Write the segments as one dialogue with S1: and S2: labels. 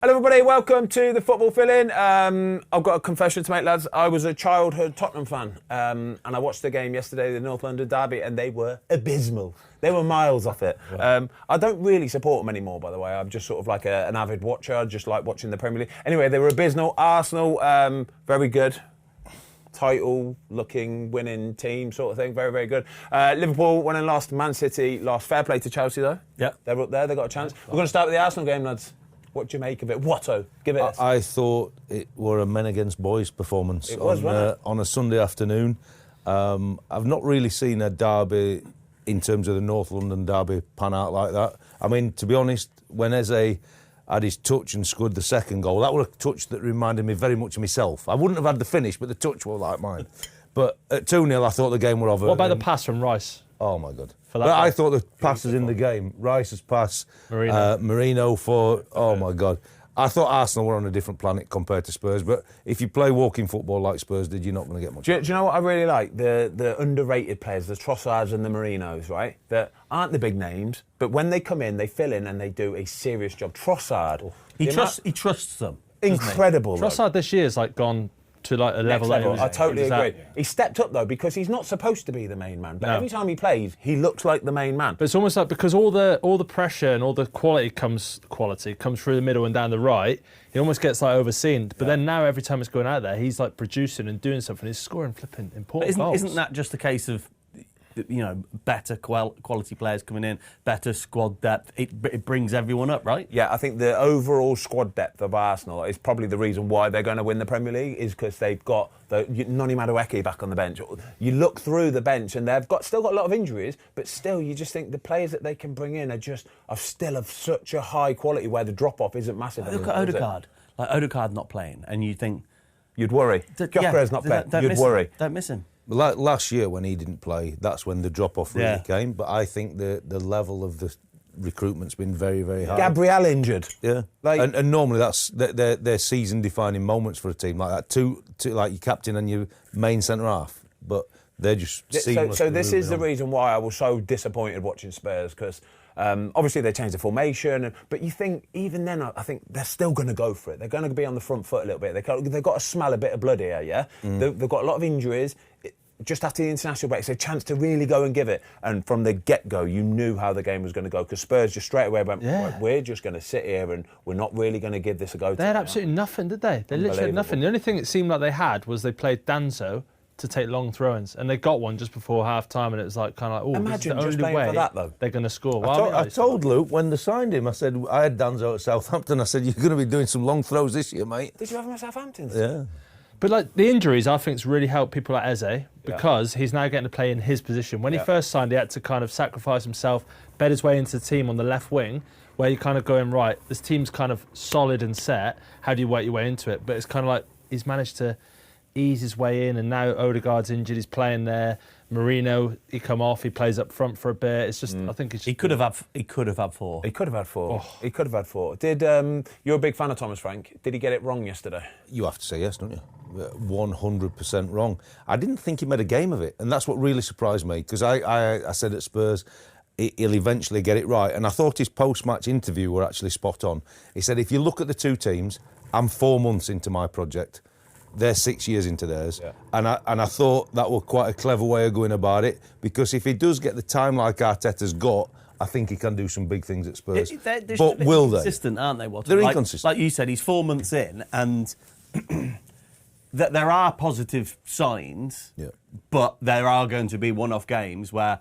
S1: Hello everybody, welcome to the Football Fill-In. I've got a confession to make, lads. I was a childhood Tottenham fan and I watched the game yesterday, the North London derby, and they were abysmal. They were miles off it. I don't really support them anymore, by the way. I'm just sort of like an avid watcher. I just like watching the Premier League. Anyway, they were abysmal. Arsenal, very good. Title-looking, winning team sort of thing. Very, very good. Liverpool won and lost. Man City lost. Fair play to Chelsea, though. Yeah. They're up there. They got a chance. We're going to start with the Arsenal game, lads. What do you make of it? Watto, give it.
S2: I thought it were a men against boys performance.
S1: It was, wasn't it?
S2: On a Sunday afternoon. I've not really seen a derby in terms of the North London derby pan out like that. I mean, to be honest, when Eze had his touch and scored the second goal, that was a touch that reminded me very much of myself. I wouldn't have had the finish, but the touch was like mine. But at 2-0, I thought the game were over.
S3: What about the pass from Rice?
S2: Oh, my God. But I thought the passes in the game, Rice's pass, Marino for, oh, my God. I thought Arsenal were on a different planet compared to Spurs, but if you play walking football like Spurs did, you're not going to get much.
S1: Do you know what I really like? The underrated players, the Trossards and the Marinos, right? That aren't the big names, but when they come in, they fill in and they do a serious job. Trossard.
S4: He trusts them.
S1: Incredible.
S3: Trossard this year's gone to a level that
S1: I totally agree. He stepped up though because he's not supposed to be the main man, but every time he plays, he looks like the main man.
S3: But it's almost like because all the pressure and all the quality comes through the middle and down the right, he almost gets overseen. But then now every time it's going out there, he's producing and doing something. He's scoring flipping important goals.
S4: Isn't that just a case of better quality players coming in, better squad depth? It brings everyone up, right?
S1: Yeah, I think the overall squad depth of Arsenal is probably the reason why they're going to win the Premier League, is because they've got Noni Madueke back on the bench. You look through the bench and they've still got a lot of injuries, but still you just think the players that they can bring in are still of such a high quality where the drop-off isn't massive.
S4: Look at Odegaard. Odegaard not playing, and you think...
S1: You'd worry. Gyökeres not playing, you'd worry.
S4: Don't miss him.
S2: Last year when he didn't play, that's when the drop-off really came. But I think the level of the recruitment's been very, very high.
S1: Gabriel injured.
S2: Yeah. And normally that's they're season-defining moments for a team like that. Two like your captain and your main centre-half. But they're just seamless.
S1: So this is the reason why I was so disappointed watching Spurs, because... obviously they changed the formation, but you think even then I think they're still going to go for it. They're going to be on the front foot a little bit. They've got to smell a bit of blood here, yeah? They've got a lot of injuries. Just after the international break, it's a chance to really go and give it. And from the get-go, you knew how the game was going to go, because Spurs just straight away went, we're just going to sit here and we're not really going to give this a go.
S3: They had absolutely nothing, did they? They literally had nothing. The only thing it seemed like they had was they played Danzo to take long throw-ins, and they got one just before half-time, and it was
S1: imagine
S3: this is
S1: just
S3: the only way
S1: for that, though.
S3: They're going to score.
S2: I told Luke when they signed him, I said, I had Danzo at Southampton, I said, you're going to be doing some long throws this year, mate.
S1: Did you have him at Southampton?
S2: Yeah.
S3: But the injuries, I think, has really helped people like Eze, because he's now getting to play in his position. When he first signed, he had to kind of sacrifice himself, bed his way into the team on the left wing, where you're kind of going, right, this team's kind of solid and set, how do you work your way into it? But it's kind of like he's managed to ease his way in, and now Odegaard's injured, he's playing there. Marino, he come off, he plays up front for a bit. It's just, I think it's just...
S4: He could have had 4.
S1: He could have had 4. He could have had 4. You're a big fan of Thomas Frank. Did he get it wrong yesterday?
S2: You have to say yes, don't you? 100% wrong. I didn't think he made a game of it, and that's what really surprised me, because I said at Spurs, he'll eventually get it right. And I thought his post-match interview were actually spot on. He said, if you look at the two teams, I'm 4 months into my project. They're 6 years into theirs. Yeah. And I thought that was quite a clever way of going about it, because if he does get the time like Arteta's got, I think he can do some big things at Spurs. But will they?
S4: Inconsistent, aren't they, Walter?
S2: They're inconsistent.
S4: Like you said, he's 4 months in, and that there are positive signs, but there are going to be one-off games where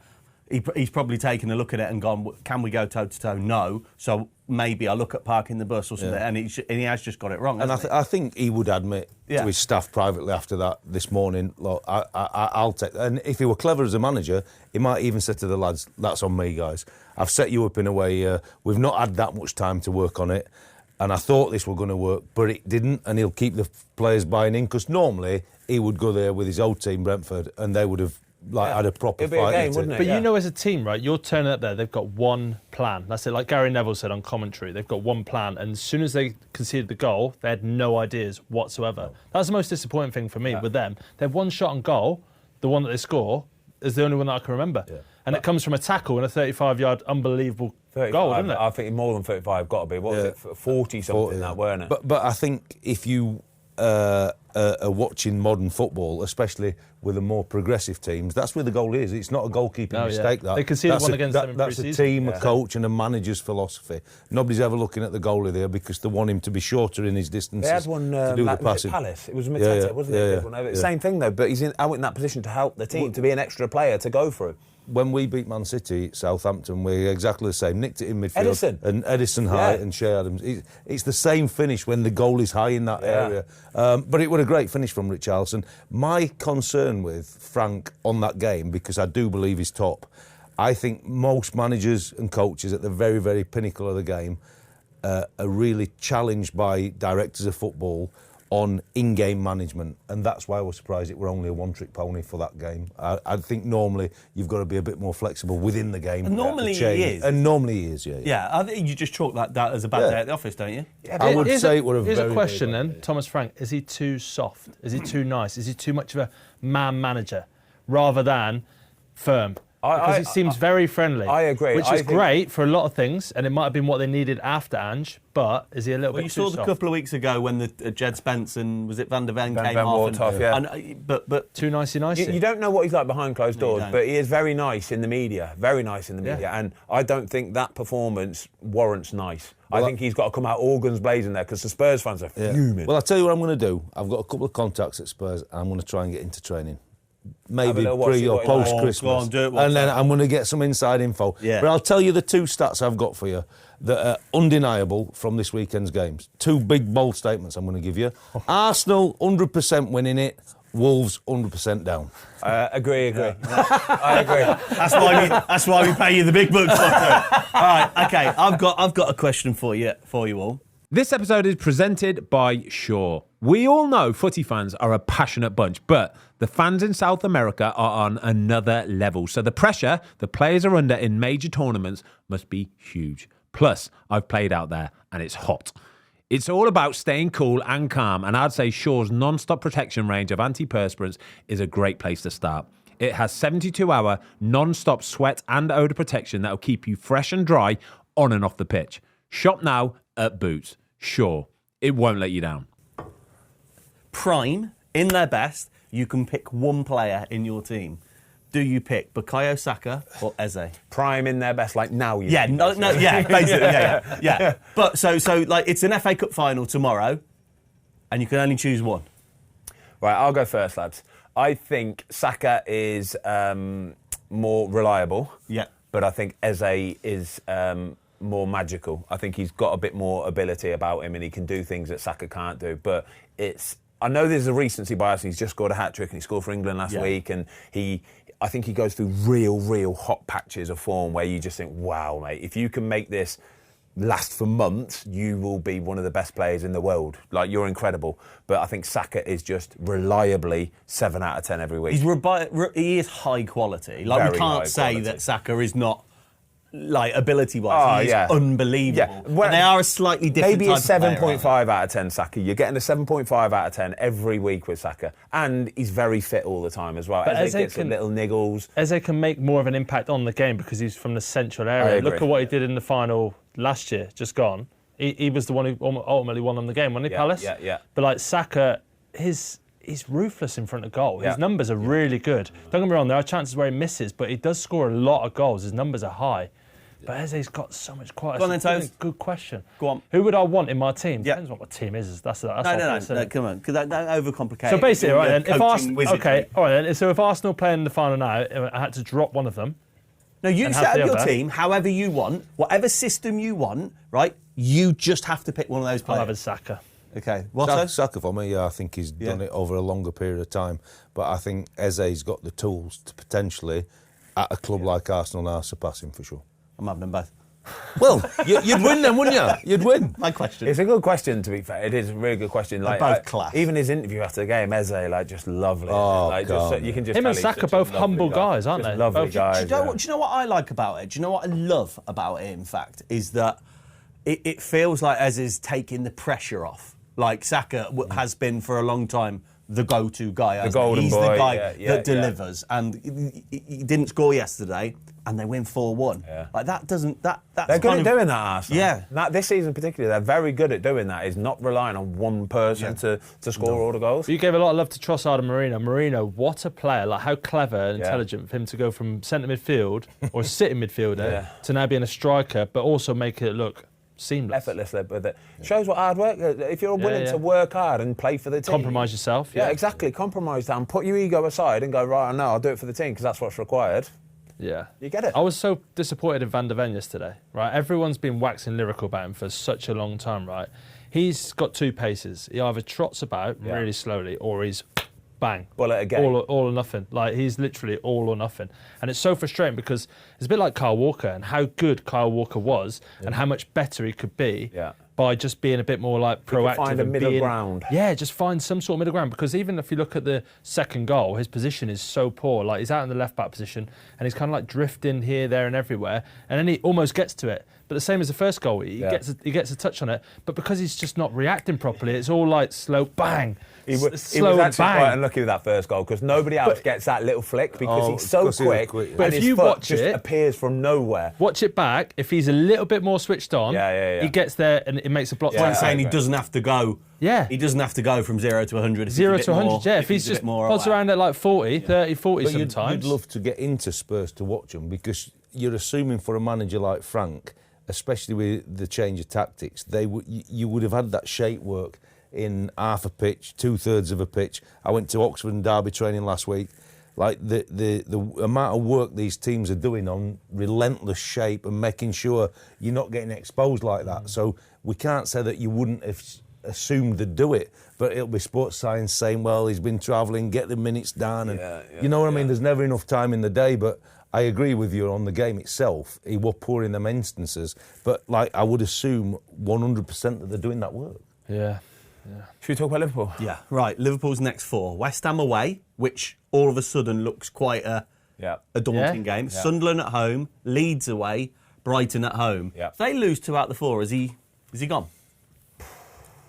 S4: he's probably taken a look at it and gone, can we go toe-to-toe? No. So maybe I look at parking the bus or something, and he has just got it wrong.
S2: And I think he would admit to his staff privately after that this morning, look, I'll take... And if he were clever as a manager, he might even say to the lads, that's on me, guys. I've set you up in a way, we've not had that much time to work on it, and I thought this was going to work, but it didn't, and he'll keep the players buying in, because normally he would go there with his old team, Brentford, and they would have had a proper fight.
S1: Game, wouldn't it?
S3: But you know, as a team, right, you're turning up there, they've got one plan. That's it, like Gary Neville said on commentary, they've got one plan, and as soon as they conceded the goal, they had no ideas whatsoever. That's the most disappointing thing for me with them. They have one shot on goal, the one that they score, is the only one that I can remember. Yeah. And it comes from a tackle and a 35-yard unbelievable goal, doesn't it?
S1: I think more than 35 got to be. What was it? 40 something that, weren't it?
S2: But I think if you are watching modern football, especially with the more progressive teams, that's where the goal is. It's not a goalkeeping mistake. That
S3: they conceded one against them in
S2: That's
S3: pre-season.
S2: a team, a coach, and a manager's philosophy. Nobody's ever looking at the goalie there because they want him to be shorter in his distances.
S1: They had one
S2: to do the passing.
S1: Palace. It was Mateta, wasn't it? Same thing though, but he's out in that position to help the team, to be an extra player to go through.
S2: When we beat Man City, Southampton, we're exactly the same. Nicked it in midfield.
S1: Edison.
S2: And Edison high and Shea Adams. It's the same finish when the goal is high in that area. But it was a great finish from Richarlison. My concern with Frank on that game, because I do believe he's top, I think most managers and coaches at the very, very pinnacle of the game are really challenged by directors of football on in-game management, and that's why I was surprised it were only a one-trick pony for that game. I think normally you've got to be a bit more flexible within the game.
S4: And normally he is.
S2: And normally he is,
S4: Yeah, I think you just chalk that as a bad day at the office, don't you?
S2: Yeah, I would say it would have.
S3: Here's a question then, Thomas Frank. Is he too soft? Is he too nice? Is he too much of a man manager rather than firm? Because he seems very friendly.
S1: I agree.
S3: Which is great for a lot of things, and it might have been what they needed after Ange, but is he a little bit too soft?
S4: You saw the couple of weeks ago when the Jed Spence and, was it Van der Ven came
S1: off?
S4: But
S3: too nicey.
S1: You don't know what he's like behind closed doors, but he is very nice in the media. Very nice in the media. And I don't think that performance warrants nice. Well, I think he's got to come out organs blazing there because the Spurs fans are fuming.
S2: Well, I'll tell you what I'm going to do. I've got a couple of contacts at Spurs and I'm going to try and get into training. Maybe pre or post Christmas, and then I'm going to get some inside info.
S4: Yeah.
S2: But I'll tell you the two stats I've got for you that are undeniable from this weekend's games. Two big bold statements I'm going to give you. Arsenal 100% winning it. Wolves 100% down.
S1: Agree. I agree.
S4: That's why we pay you the big bucks. All right, okay. I've got a question for you all.
S5: This episode is presented by Shaw. We all know footy fans are a passionate bunch, but the fans in South America are on another level. So the pressure the players are under in major tournaments must be huge. Plus, I've played out there and it's hot. It's all about staying cool and calm, and I'd say Shaw's non-stop protection range of antiperspirants is a great place to start. It has 72-hour non-stop sweat and odour protection that will keep you fresh and dry on and off the pitch. Shop now at Boots. Shaw. It won't let you down.
S4: Prime, in their best, you can pick one player in your team. Do you pick Bukayo Saka or Eze?
S1: Prime in their best, like now.
S4: Basically. But so like it's an FA Cup final tomorrow, and you can only choose one.
S1: Right, I'll go first, lads. I think Saka is more reliable. Yeah. But I think Eze is more magical. I think he's got a bit more ability about him and he can do things that Saka can't do. But I know there's a recency bias and he's just scored a hat-trick and he scored for England last week, and I think he goes through real hot patches of form where you just think, wow, mate, if you can make this last for months, you will be one of the best players in the world. Like, you're incredible. But I think Saka is just reliably 7 out of 10 every week.
S4: He is high quality. Like,
S1: Very
S4: we can't say
S1: quality.
S4: that Saka is not, like, ability-wise, he is unbelievable.
S1: Yeah. Well,
S4: and they are a slightly different
S1: maybe a
S4: type of player,
S1: 7.5 out of 10 Saka. You're getting a 7.5 out of 10 every week with Saka. And he's very fit all the time as well.
S3: But
S1: Eze gets some little niggles.
S3: Eze can make more of an impact on the game because he's from the central area. Look at what he did in the final last year, just gone. He was the one who ultimately won on the game, wasn't he, Palace?
S1: Yeah.
S3: But like Saka, he's ruthless in front of goal. His numbers are really good. Don't get me wrong, there are chances where he misses, but he does score a lot of goals. His numbers are high. But Eze's got so much quality.
S4: Go on then, Toes.
S3: Good question.
S4: Go on.
S3: Who would I want in my team? Depends what my team is. That's
S4: no, come on. Because don't overcomplicate.
S3: So basically, all right then,
S4: if
S3: if Arsenal play in the final now, I had to drop one of them.
S4: No, you set up your team however you want, whatever system you want, right? You just have to pick one of those players.
S3: I'll have a Saka.
S4: Okay.
S2: Saka for me, I think he's done it over a longer period of time. But I think Eze's got the tools to potentially, at a club like Arsenal now, surpass him for sure.
S4: I'm having them both.
S2: Well, you'd win then, wouldn't you? You'd win.
S4: My question.
S1: It's a good question, to be fair. It is a really good question.
S4: They're both class.
S1: Even his interview after the game, Eze, like, just lovely.
S2: Oh,
S1: like,
S2: God.
S1: You can just
S3: him
S1: tell
S3: and
S1: he's
S3: Saka
S1: such
S3: both
S1: a
S3: humble
S1: lovely
S3: guys, aren't
S1: just
S3: they?
S1: Lovely
S3: Both,
S1: guys.
S4: Do you know what I like about it? Do you know what I love about it, in fact, is that it feels like Eze's taking the pressure off. Like Saka has been for a long time the go-to guy.
S1: The golden
S4: He's
S1: boy,
S4: the guy
S1: yeah,
S4: that delivers. And he didn't score yesterday, and they win 4-1.
S1: Yeah.
S4: Like that doesn't that's
S1: They're good
S4: kind
S1: at
S4: of,
S1: doing that, Arsenal.
S4: Yeah.
S1: This season particularly, they're very good at doing that. Is not relying on one person to score all the goals.
S3: You gave a lot of love to Trossard and Marino. Marino, what a player! Like how clever and intelligent for him to go from centre midfield or sitting midfielder to now being a striker, but also make it look seamless,
S1: Effortlessly with it. Shows what hard work. If you're willing to work hard and play for the team,
S3: compromise yourself.
S1: Yeah, exactly. Compromise down. Put your ego aside and go right. No, I'll do it for the team because that's what's required.
S3: Yeah.
S1: You get it.
S3: I was so disappointed in Van der Ven yesterday, right? Everyone's been waxing lyrical about him for such a long time, right? He's got two paces. He either trots about really slowly or he's bang.
S1: Bullet again.
S3: All or nothing. Like, he's literally all or nothing. And it's so frustrating because it's a bit like Kyle Walker and how good Kyle Walker was and how much better he could be by just being a bit more like proactive.
S1: Find a middle ground.
S3: Yeah, just find some sort of middle ground, because even if you look at the second goal, his position is so poor. Like, he's out in the left back position and he's kind of like drifting here, there and everywhere, and then he almost gets to it. But the same as the first goal, he gets a touch on it, but because he's just not reacting properly, it's all like slow bang.
S1: He was actually quite unlucky with that first goal because nobody else gets that little flick because he's so quick.
S3: But if you watch
S1: just
S3: it,
S1: appears from nowhere.
S3: Watch it back. If he's a little bit more switched on, he gets there and it makes a block.
S4: I'm saying he doesn't have to go.
S3: Yeah.
S4: He doesn't have to go from 0 to 100.
S3: 0 to 100, yeah. If he's just pods around at like 40, 30, 40
S2: but
S3: sometimes.
S2: You'd love to get into Spurs to watch them because you're assuming for a manager like Frank, especially with the change of tactics, you would have had that shape work in half a pitch, 2/3 of a pitch. I went to Oxford and Derby training last week. Like the amount of work these teams are doing on relentless shape and making sure you're not getting exposed like that. So we can't say that you wouldn't have assumed they'd do it, but it'll be sports science saying, well, he's been travelling, get the minutes down, and you know what I mean. There's never enough time in the day, but I agree with you on the game itself. He was poor in them instances, but like I would assume 100% that they're doing that work.
S3: Yeah.
S1: Should we talk about Liverpool?
S4: Yeah, right. Liverpool's next 4. West Ham away, which all of a sudden looks quite a daunting game.
S1: Yeah.
S4: Sunderland at home, Leeds away, Brighton at home.
S1: Yeah.
S4: If they lose 2 out of the 4, is he gone?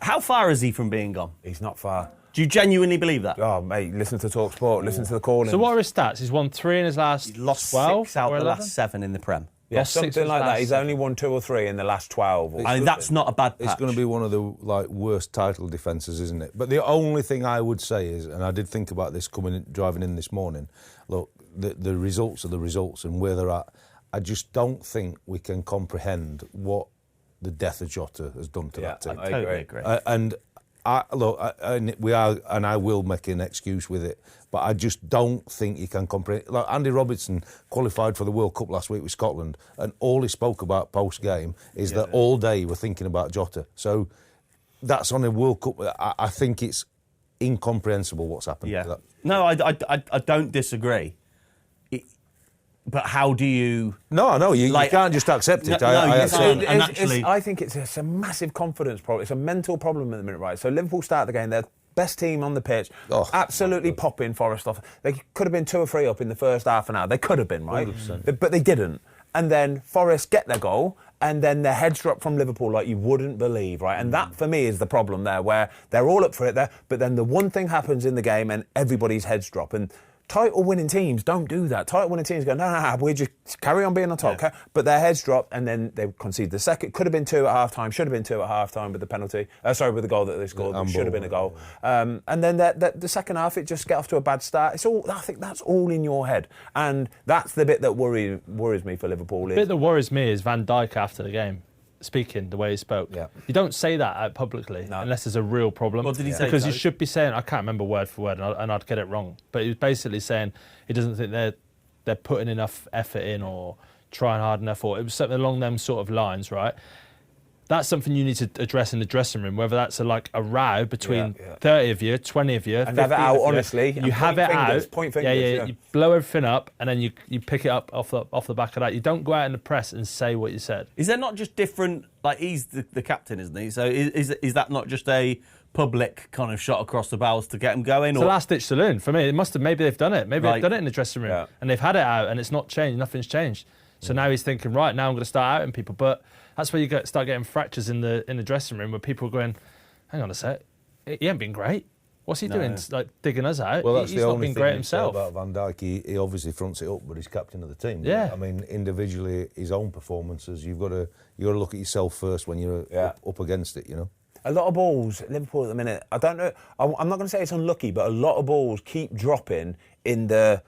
S4: How far is he from being gone?
S1: He's not far.
S4: Do you genuinely believe that?
S1: Oh, mate, listen to TalkSport, Sport, listen to the calling.
S3: So what are his stats? He's won 3 in his last
S4: He's lost
S3: 12
S4: 6 out
S3: or
S4: the
S3: 11?
S4: last 7 in the Prem.
S1: Yeah,
S3: Lost 6
S1: something
S3: of
S1: like
S3: his
S1: that.
S3: last
S1: He's
S3: 7.
S1: only won 2 or 3 in the last 12.
S4: I mean, that's not a bad patch.
S2: It's going to be one of the worst title defences, isn't it? But the only thing I would say is, and I did think about this driving in this morning, look, the results are the results and where they're at. I just don't think we can comprehend what the death of Jota has done to that team.
S1: I
S4: totally agree.
S2: And I will make an excuse with it, but I just don't think you can comprehend. Like Andy Robertson qualified for the World Cup last week with Scotland, and all he spoke about post-game is that all day we're thinking about Jota. So that's on a World Cup. I think it's incomprehensible what's happened to that.
S4: No, I don't disagree. But how do you...
S2: No, you can't just accept it.
S1: I think it's a massive confidence problem. It's a mental problem at the minute, right? So Liverpool start the game, they're best team on the pitch, absolutely popping Forest off. They could have been 2 or 3 up in the first half an hour. They could have been, right? 100%. But they didn't. And then Forest get their goal, and then their heads drop from Liverpool like you wouldn't believe, right? And that, for me, is the problem there, where they're all up for it there, but then the one thing happens in the game and everybody's heads drop. And title-winning teams don't do that. Title-winning teams go, no, we just carry on being on top. Yeah. But their heads drop, and then they concede the second. Could have been 2 at half-time, should have been 2 at half-time with the penalty. With the goal that they scored, which should have been a goal. And then the second half, it just get off to a bad start. I think that's all in your head. And that's the bit that worries me for Liverpool.
S3: The bit that worries me is Van Dijk after the game. Speaking the way he spoke. Yeah. You don't say that out publicly unless there's a real problem.
S4: What did he say?
S3: Because you should be saying, I can't remember word for word, and I'd get it wrong. But he was basically saying he doesn't think they're putting enough effort in or trying hard enough, or it was something along them sort of lines, right? That's something you need to address in the dressing room, whether that's a row between 30 of you, 20 of you,
S1: and have it out honestly.
S3: You have it out.
S1: Point fingers.
S3: You blow everything up, and then you pick it up off the back of that. You don't go out in the press and say what you said.
S4: Is there not just different? Like, he's the captain, isn't he? So is that not just a public kind of shot across the bows to get him going?
S3: It's a last-ditch saloon for me. It must have. Maybe they've done it. Maybe they've done it in the dressing room, and they've had it out, and it's not changed. Nothing's changed. So now he's thinking, right, now I'm going to start outing people. But that's where you start getting fractures in the dressing room, where people are going, hang on a sec, he ain't been great. What's he doing? Like digging us out?
S2: Well, that's
S3: He's
S2: the
S3: not
S2: only
S3: been
S2: thing
S3: great
S2: you'd say
S3: himself.
S2: about Van Dijk. He obviously fronts it up, but he's captain of the team.
S3: Yeah.
S2: I mean, individually, his own performances, you've got to look at yourself first when you're up against it.
S1: A lot of balls, Liverpool at the minute, I don't know, I'm not going to say it's unlucky, but a lot of balls keep dropping in the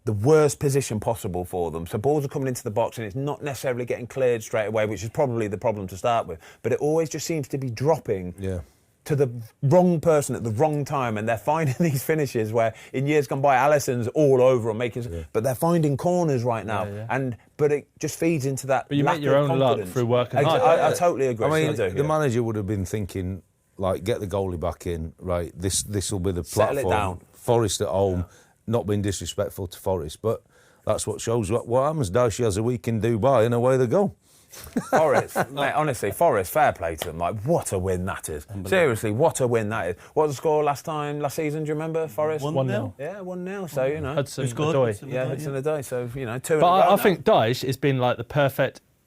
S1: worst position possible for them. So balls are coming into the box and it's not necessarily getting cleared straight away, which is probably the problem to start with. But it always just seems to be dropping to the wrong person at the wrong time, and they're finding these finishes where in years gone by Alisson's all over them but they're finding corners right now. But it just feeds into that.
S3: But you
S1: lack
S3: make your
S1: of
S3: own
S1: confidence.
S3: luck through working hard.
S1: I totally agree.
S2: I mean,
S1: So I do,
S2: the manager would have been thinking, like, get the goalie back in, right? This will be the platform.
S1: Settle it down.
S2: Forest at home, not being disrespectful to Forest, but that's what shows what happens. Dyche has a week in Dubai and away they go.
S1: Forest, mate, honestly, Forest, fair play to them. Like, what a win that is. Seriously, what a win that is. What was the score last season, do you remember, Forest?
S3: 1-0.
S1: Yeah, 1-0, so, you know.
S3: Hudson-Odoi.
S1: Yeah, Hudson-Odoi, so, you know, 2 in a
S3: But
S1: row
S3: I
S1: now.
S3: think Dyche has been like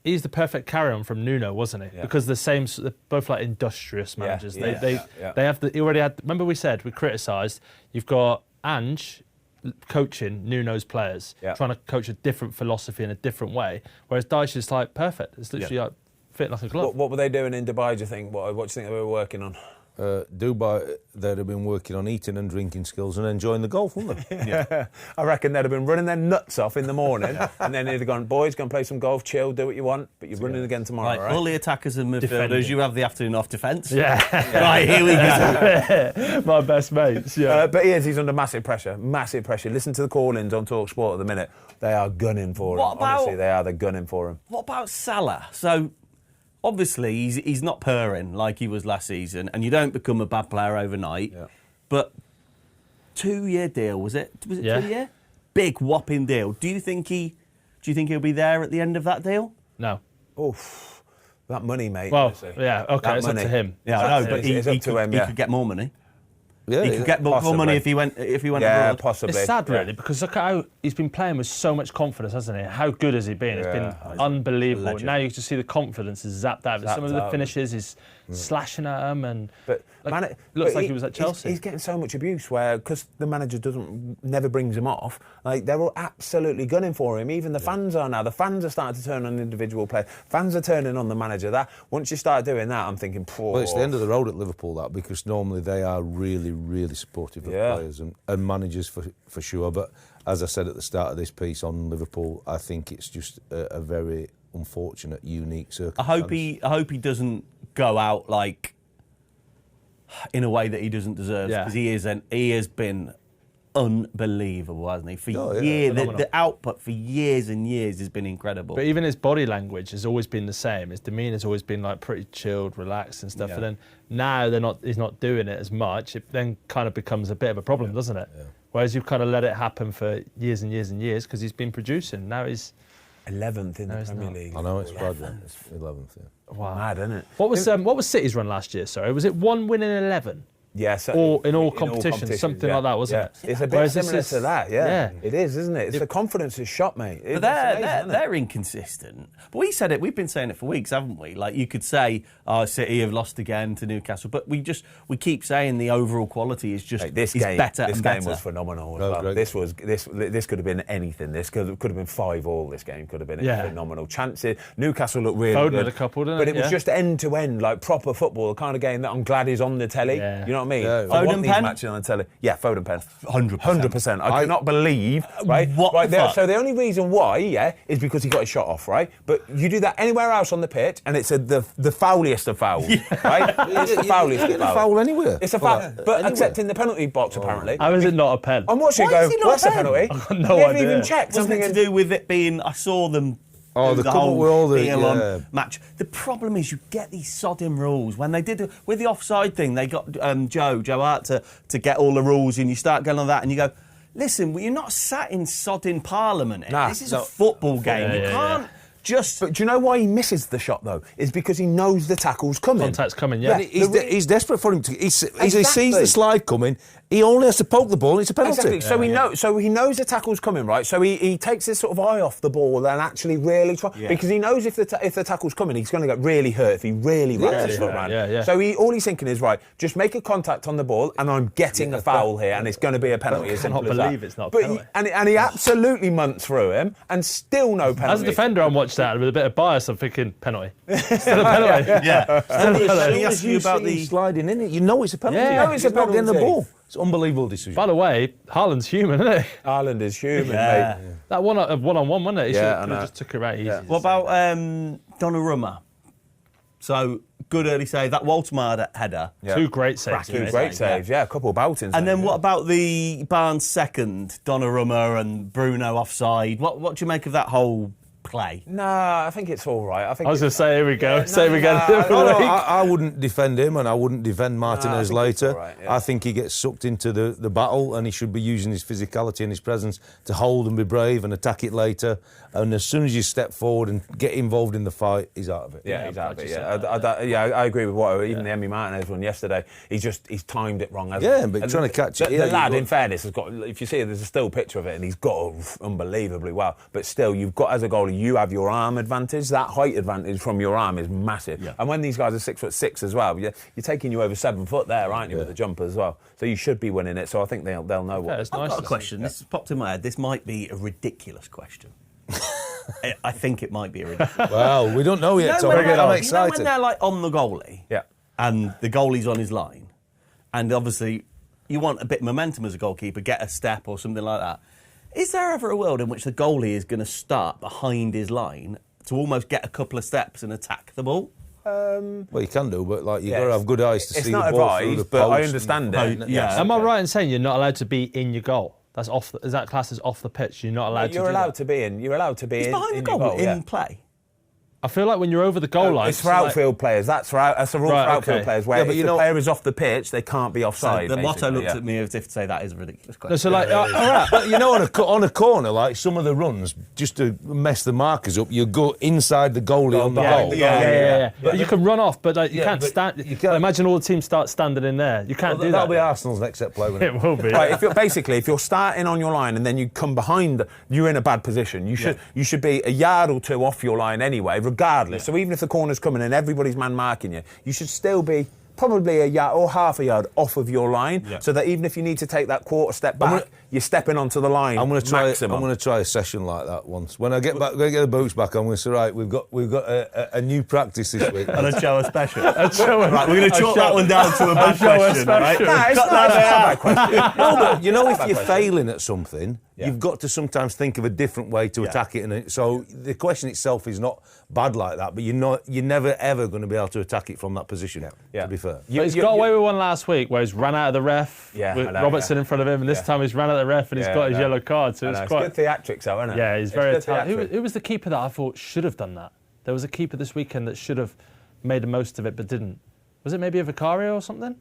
S3: he's the perfect carry-on from Nuno, wasn't he?
S1: Yeah.
S3: Because they're both like industrious managers. They have he already had. Remember we said we criticised. You've got Ange coaching Nuno's players, trying to coach a different philosophy in a different way. Whereas Dyche is like perfect. It's literally like fit like a glove.
S1: What were they doing in Dubai, do you think? What do you think they were working on?
S2: Dubai, they'd have been working on eating and drinking skills and enjoying the golf, wouldn't they?
S1: I reckon they'd have been running their nuts off in the morning and then they'd have gone, boys, go and play some golf, chill, do what you want, but you're running again tomorrow, right?
S4: All the attackers and midfielders,
S3: Defending.
S4: you have the afternoon off defence.
S3: Yeah.
S4: Right, here we go.
S3: My best mates,
S1: But he's under massive pressure. Listen to the call-ins on TalkSport at the minute. They are gunning for him. Honestly, they're gunning for him.
S4: What about Salah? So, obviously, he's not purring like he was last season, and you don't become a bad player overnight. Yeah. But 2-year deal, was it? Was it 2 year? Big whopping deal. Do you think he'll be there at the end of that deal?
S3: No.
S1: Oof, that money, mate.
S3: Well,
S1: honestly.
S3: yeah, okay,
S1: That
S3: it's
S1: money.
S3: up to him.
S4: Yeah, I know, but
S1: It's up to him,
S4: he could get more money.
S2: Yeah,
S4: He could get more money if he went abroad.
S1: Possibly.
S3: It's sad, really, because look at how he's been playing with so much confidence, hasn't he? How good has he been? It's been unbelievable. Now you just see the confidence is zapped out. Some of the finishes, he's slashing at them, and looks like he was at Chelsea.
S1: He's getting so much abuse because the manager never brings him off. Like, they're all absolutely gunning for him. Even the fans are now. The fans are starting to turn on individual players. Fans are turning on the manager. That once you start doing that, I'm thinking,
S2: well, it's the end of the road at Liverpool, that, because normally they are really, really supportive of players and managers for sure. But as I said at the start of this piece on Liverpool, I think it's just a very unfortunate, unique circumstance.
S4: I hope he doesn't go out like in a way that he doesn't deserve, because he has been unbelievable, hasn't he? For years, the output for years and years has been incredible.
S3: But even his body language has always been the same. His demeanour's always been like pretty chilled, relaxed and stuff. And then now he's not doing it as much. It then kind of becomes a bit of a problem, doesn't it? Yeah. Whereas you've kind of let it happen for years and years and years because he's been producing. Now he's
S1: 11th in the Premier League.
S2: I know, it's bad. It's 11th. Yeah.
S3: Wow.
S1: Mad, isn't it?
S3: What was City's run last year? Sorry, was it 1 win in 11?
S1: Yeah, so
S3: or in all competitions, something like that, wasn't it?
S1: It's a bit similar to that, It is, isn't it? It's the confidence is shot, mate.
S4: But they're inconsistent. But we've been saying it for weeks, haven't we? Like, you could say, City have lost again to Newcastle, but we keep saying the overall quality is just
S1: this game
S4: better.
S1: This game was phenomenal. This could have been anything. This could have been 5-5. This game could have been phenomenal. Chances. Newcastle looked really
S3: Foden
S1: good.
S3: had a couple, didn't
S1: but it was just end to end, like proper football, the kind of game that I'm glad is on the telly.
S3: Yeah.
S1: You know what I mean?
S2: Yeah.
S1: I want
S4: Foden
S1: these
S4: pen?
S1: matches on the telly. Yeah, Foden pen.
S4: 100%.
S1: I cannot believe, right?
S4: What
S1: right
S4: the fuck?
S1: So the only reason why, is because he got his shot off, right? But you do that anywhere else on the pitch, and it's the foulest of fouls, right? It's the foulest of fouls.
S2: Foul anywhere.
S1: It's a foul, but except in the penalty box, apparently.
S3: How is it not a pen?
S1: I'm watching it
S4: Why
S1: go,
S4: is it not
S1: well, that's a
S4: a pen?
S1: penalty.
S3: I've got no
S1: You haven't
S3: idea.
S1: even checked.
S4: Wasn't it to do with it being? I saw them.
S2: Oh,
S4: do
S2: they come up with all the
S4: deal on match. The problem is you get these sodding rules. When they did with the offside thing, they got Joe Hart to get all the rules, and you start going on that, and you go, listen, well, you're not sat in sodding Parliament. This is a football game. You can't just.
S1: But do you know why he misses the shot though? Is because he knows the tackle's coming.
S3: Contact's coming, yeah.
S2: He's desperate for him to. He sees the slide coming, He only has to poke the ball and it's a penalty.
S1: Exactly. So he knows the tackle's coming, right? So he takes his sort of eye off the ball and actually really try because he knows if the tackle's coming, he's going to get really hurt if he really wraps his foot around.
S3: Yeah.
S1: So all he's thinking is, right, just make a contact on the ball and I'm getting a foul here and it's going to be a penalty.
S3: I cannot believe it's not a penalty.
S1: And he absolutely munts through him and still no penalty.
S3: As a defender, I'm watching that with a bit of bias. I'm thinking penalty. Still a penalty.
S4: Yeah.
S2: Let me ask you about the sliding in it. You know it's a penalty.
S3: Yeah.
S1: You know it's a
S2: not getting the
S1: penalty.
S2: ball. It's an unbelievable decision.
S3: By the way, Haaland's human, isn't he?
S1: Haaland is human,
S4: Yeah.
S1: mate.
S3: That one-on-one, wasn't it? He
S1: Yeah,
S3: should have just took it right easy.
S1: Yeah.
S4: What about Donnarumma? So, good early save. That Waltmar header.
S1: Yeah.
S3: Two great saves.
S4: Cracking
S3: mate.
S1: Great saves, a couple of boutings.
S4: And then what about the Barnes second, Donnarumma and Bruno offside? What do you make of that whole play?
S1: Nah, I think it's all right. I
S3: I was going to say, here we go.
S1: Yeah,
S3: Same
S1: no,
S3: again.
S1: no,
S2: I wouldn't defend him and I wouldn't defend Martinez
S1: think it's
S2: later.
S1: all right, yeah.
S2: I think he gets sucked into the battle and he should be using his physicality and his presence to hold and be brave and attack it later. And as soon as you step forward and get involved in the fight, he's out of it.
S1: Yeah, he's out of it.
S3: glad you
S1: I agree with what even the Emmy Martinez one yesterday. He's timed it wrong.
S2: Yeah, but trying to catch it.
S1: The
S2: Yeah,
S1: lad,
S2: you've
S1: in fairness, has got. If you see, there's a still picture of it, and he's got unbelievably well. But still, you've got as a goalie, you have your arm advantage. That height advantage from your arm is massive. Yeah. And when these guys are 6'6" as well, you're taking you over 7 foot there, aren't you, with the jumper as well? So you should be winning it. So I think they'll know what.
S3: it's
S4: I've
S3: nice
S4: got a
S3: to
S4: question. This has popped in my head. This might be a ridiculous question. I think it might be a ridiculous.
S2: Well, we don't know yet, so
S4: when
S2: I'm
S4: they're
S2: excited.
S4: like on the goalie, and the goalie's on his line, and obviously you want a bit of momentum as a goalkeeper, get a step or something like that. Is there ever a world in which the goalie is going to start behind his line to almost get a couple of steps and attack the ball?
S2: Well, you can do, but like you've got to have good eyes to see the
S1: not
S2: ball through the
S1: advised, but I
S2: post
S1: understand
S2: and-
S1: it.
S4: Yeah.
S3: Am I right in saying you're not allowed to be in your goal? That's off. Is that class is off the pitch? You're not allowed to.
S1: You're
S3: do
S1: allowed
S3: that?
S1: to be in. You're allowed to be
S4: He's
S1: in.
S4: behind the
S1: in
S4: goal
S1: your goal,
S4: in
S1: yeah.
S4: play.
S3: I feel like when you're over the goal line,
S1: It's for outfield players. That's a rule for outfield
S3: okay.
S1: players. Where
S2: Yeah, but
S1: if
S2: you
S1: the
S2: know-
S1: player is off the pitch, they can't be offside.
S4: The motto
S1: basically,
S4: looks
S1: yeah.
S4: at me as if to say that is a ridiculous question.
S3: No, so like, all right.
S2: But you know, on a corner, like some of the runs, just to mess the markers up, you go inside the goalie on the
S1: behind
S2: goal.
S1: the
S3: Yeah. But you can run off, but like, you can't
S2: but
S3: stand.
S2: you can't-
S3: Imagine all the teams start standing in there. You can't do
S2: That'll
S3: that.
S2: be Arsenal's next set play. won't it?
S3: It will be.
S1: Right, if you're starting on your line and then you come behind, you're in a bad position. You should be a yard or two off your line anyway, regardless. So even if the corner's coming and everybody's man marking you, you should still be probably a yard or half a yard off of your line, so that even if you need to take that quarter step back, you're stepping onto the line.
S2: I'm going to try.
S1: maximum.
S2: I'm going to try a session like that once. When I get back, when I get the boots back, I'm going to say, right, we've got a new practice this week.
S4: And a show a special. Right,
S3: Right,
S4: we're going to chalk that one down to a bad question, right?
S1: Nah, it's not a bad question.
S2: No, but you know, if you're failing at something, you've got to sometimes think of a different way to attack it. And so the question itself is not bad like that, but you're never ever going to be able to attack it from that position. To be fair,
S3: But he's got away with one last week where he's ran out of the ref with
S1: I know,
S3: Robertson in front of him, and this time he's ran out of the ref and he's got his yellow card. So it's quite
S1: good theatrics, though, isn't it?
S3: Yeah, he's
S1: It's
S3: very
S1: good
S3: talented.
S1: theatrics.
S3: Who was the keeper that I thought should have done that? There was a keeper this weekend that should have made the most of it but didn't. Was it maybe a Vicario or something?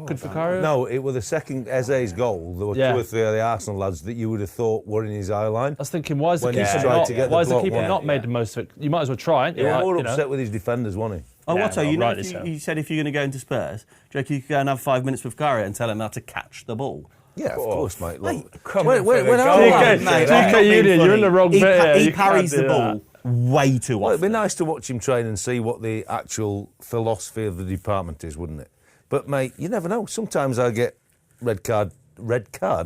S3: Good Vicario?
S2: no, it was the second Eze's goal. There were 2 or 3 of the Arsenal lads that you would have thought were in his eye line.
S3: I was thinking, why is the
S2: When he's
S3: keeper
S2: tried
S3: not,
S2: to get the
S3: why is the
S2: block,
S3: keeper
S2: yeah.
S3: not made the most of it? You might as well try.
S2: He was more upset with his defenders, wasn't he?
S4: Oh,
S3: Yeah,
S4: what? So
S3: well,
S4: you know,
S3: rightly
S4: if
S3: so.
S4: you said if you're going to go into Spurs, do you reckon you could go and have 5 minutes with Vicario and tell him how to catch the ball?
S2: Yeah, of course, mate. Look,
S1: Come
S2: when
S1: on for the
S2: I
S1: goal.
S2: was-
S1: GK,
S4: Mate,
S3: GK
S4: I'm not being
S3: Union, you're in the wrong
S4: he
S3: bit here.
S4: He
S3: You can't
S4: parries
S3: do
S4: the ball way too
S2: Well, it'd be
S4: often.
S2: nice to watch him train and see what the actual philosophy of the department is, wouldn't it? But, mate, you never know. Sometimes I get red card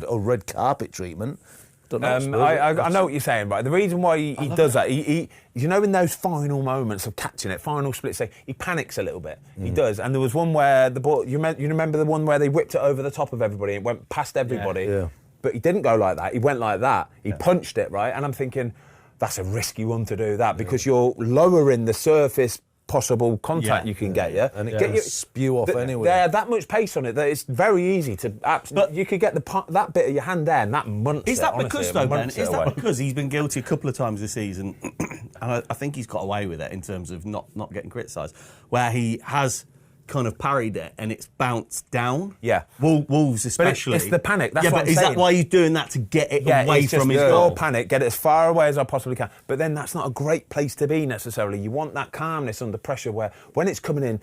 S2: or red carpet treatment. Don't know.
S1: I know what you're saying, right? The reason why he does that, he you know, in those final moments of catching it, final split second, he panics a little bit. He does. And there was one where the ball, you remember the one where they whipped it over the top of everybody, it went past everybody.
S2: Yeah.
S1: But he didn't go like that. He went like that. He punched it, right? And I'm thinking, that's a risky one to do that because you're lowering the surface possible contact you can get,
S2: and it can spew off anyway.
S1: There's that much pace on it that it's very easy to. But you could get that bit of your hand there, and that munts
S4: Is
S1: it,
S4: that
S1: honestly,
S4: because,
S1: it
S4: though, Ben?
S1: munts it
S4: Is that
S1: away.
S4: because he's been guilty a couple of times this season, and I think he's got away with it in terms of not getting criticised, where he has kind of parried it and it's bounced down?
S1: Yeah.
S4: Wolves especially.
S1: it's the panic, that's
S4: yeah,
S1: what
S4: but
S1: I'm
S4: is
S1: saying.
S4: that why he's doing that, to get it away
S1: it's
S4: from his
S1: just
S4: goal?
S1: all panic, get it as far away as I possibly can. But then that's not a great place to be necessarily. You want that calmness under pressure where when it's coming in,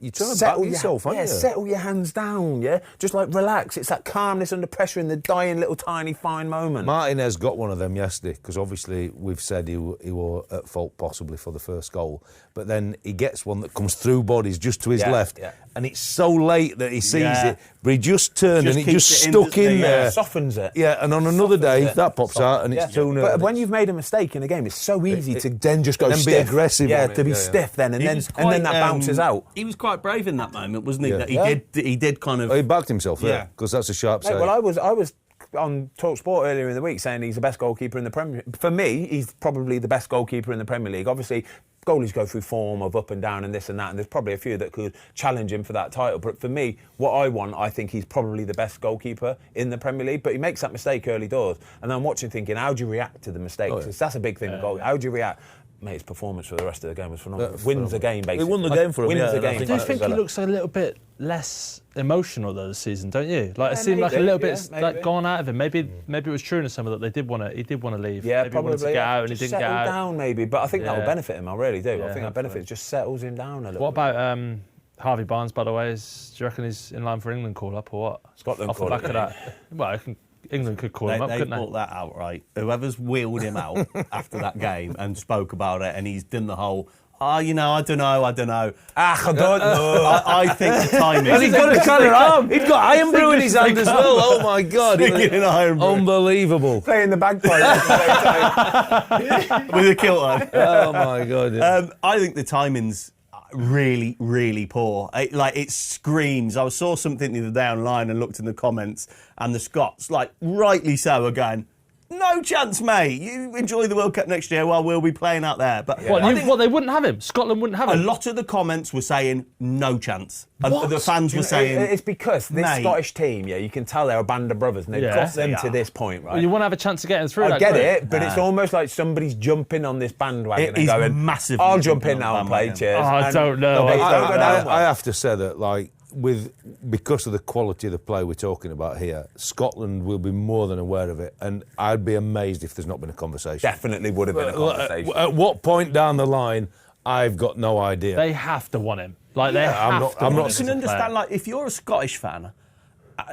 S2: you're trying to back yourself, aren't you?
S1: Settle your hands down, yeah? Just like relax. It's that calmness under pressure in the dying little tiny fine moment.
S2: Martinez got one of them yesterday because obviously we've said he was at fault possibly for the first goal, but then he gets one that comes through bodies just to his left, and it's so late that he sees it, but he just turned and it just stuck in there.
S1: Softens it.
S2: Yeah, and on another day that pops out and it's 2-0.
S1: But when you've made a mistake in a game, it's so easy to then just go
S2: and
S1: stiff.
S2: be aggressive.
S1: Yeah,
S2: on it.
S1: to be stiff then, and then that bounces out.
S4: He was quite brave in that moment, wasn't he?
S2: Yeah.
S4: That he did kind of.
S2: He backed himself, because that's a sharp save.
S1: Well, I was on TalkSport earlier in the week saying he's the best goalkeeper in the Premier League. For me, he's probably the best goalkeeper in the Premier League. Obviously, goalies go through form of up and down and this and that, and there's probably a few that could challenge him for that title. But for me, what I want, I think he's probably the best goalkeeper in the Premier League. But he makes that mistake early doors. And I'm watching thinking, how do you react to the mistakes? Because that's a big thing with goal. How do you react? Mate, his performance for the rest of the game was phenomenal. Wins the game, basically.
S2: He won the game for him,
S1: Wins the game.
S3: Do you think he looks a little bit less emotional though this season? Don't you? Like it seemed like a little bit like gone out of him. Maybe it was true in the summer that he did want to leave.
S1: Yeah,
S3: maybe
S1: probably.
S3: He wanted to get out and he
S1: just
S3: didn't get out.
S1: Settle down, maybe. But I think that will benefit him. I really do.
S3: Yeah,
S1: I think that benefits just settles him down a little.
S3: What about Harvey Barnes? By the way, do you reckon he's in line for England call up or what?
S1: Scotland
S3: off the back of that? Well, England could call him up, couldn't they?
S4: They brought that out, right? Whoever's wheeled him out after that game and spoke about it, and he's done the whole, I don't know.
S1: I don't know.
S4: I think the timing.
S2: And he's got a colour arm. He's got iron brew in his hand as well. Oh my God. Unbelievable.
S1: Playing the bagpipe
S4: with a kilt on.
S2: Oh my God. Yeah.
S4: I think the timing's really, really poor. It screams. I saw something the other day online and looked in the comments, and the Scots, rightly so, are going, no chance, mate. You enjoy the World Cup next year while we'll be playing out there. But
S3: they wouldn't have him. Scotland wouldn't have him.
S4: A lot of the comments were saying no chance. And the fans were saying
S1: it's because this Scottish team, you can tell they're a band of brothers, and they've got them to this point, right?
S3: Well, you want to have a chance of getting through.
S1: I get it, but it's almost like somebody's jumping on this bandwagon and going,
S4: massively.
S1: I'll jump in now and play. Cheers.
S3: I don't know.
S2: I have to say that, because of the quality of the play we're talking about here, Scotland will be more than aware of it, and I'd be amazed if there's not been a conversation.
S1: Definitely would have been a conversation.
S2: At what point down the line, I've got no idea.
S3: They have to want him. I'm not.
S4: You can understand, if you're a Scottish fan,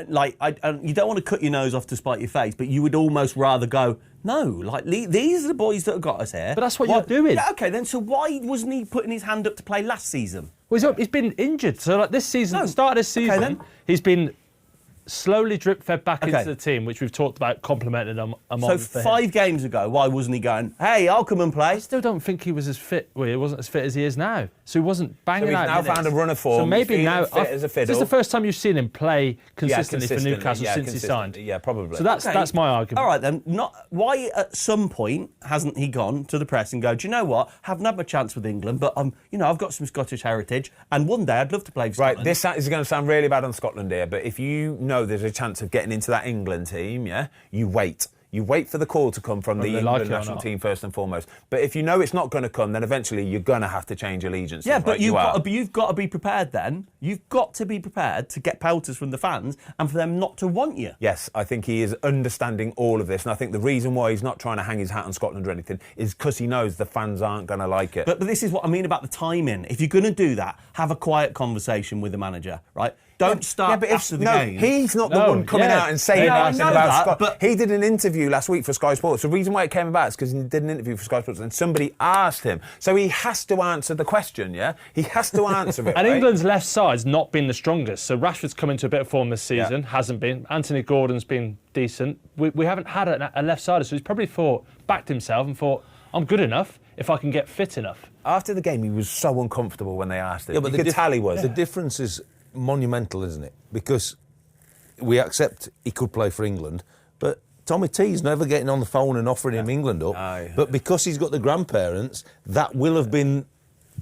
S4: you don't want to cut your nose off to spite your face, but you would almost rather go, no, these are the boys that have got us here.
S3: But that's what you're doing.
S4: Yeah, okay, then, so why wasn't he putting his hand up to play last season?
S3: Well, he's been injured. So, this season, at the start of this season, he's been slowly drip-fed back into the team, which we've talked about complimenting him.
S4: So 5 games ago, why wasn't he going, hey, I'll come and play?
S3: I still don't think he was as fit. Well, he wasn't as fit as he is now. So he wasn't banging out.
S1: So he's now found a run of form.
S3: So maybe now,
S1: fit as a fiddle.
S3: This is the first time you've seen him play consistently for Newcastle since he signed.
S1: Yeah, probably.
S3: So that's my argument.
S4: All right then. Why at some point hasn't he gone to the press and go, do you know what? Haven't had my chance with England, but I've got some Scottish heritage, and one day I'd love to play for Scotland.
S1: Right, this is going to sound really bad on Scotland here, but if you know there's a chance of getting into that England team, you wait. You wait for the call to come from the England national team first and foremost. But if you know it's not going to come, then eventually you're going to have to change allegiance.
S4: Yeah, but you've got to be prepared then. You've got to be prepared to get pelters from the fans and for them not to want you.
S1: Yes, I think he is understanding all of this. And I think the reason why he's not trying to hang his hat on Scotland or anything is because he knows the fans aren't going to like it.
S4: But this is what I mean about the timing. If you're going to do that, have a quiet conversation with the manager, right? Don't start after the game.
S1: He's not the one coming out and saying anything about Scott. But he did an interview last week for Sky Sports. The reason why it came about is because he did an interview for Sky Sports and somebody asked him. So he has to answer the question, He has to answer it,
S3: And England's left side's not been the strongest. So Rashford's come into a bit of form this season, hasn't been. Anthony Gordon's been decent. We haven't had a left sider, so he's probably backed himself and thought, I'm good enough if I can get fit enough.
S1: After the game, he was so uncomfortable when they asked him. Yeah, but you could tell he was.
S2: The difference is monumental, isn't it? Because we accept he could play for England, but Tommy T's never getting on the phone and offering him England up. But because he's got the grandparents, that will have been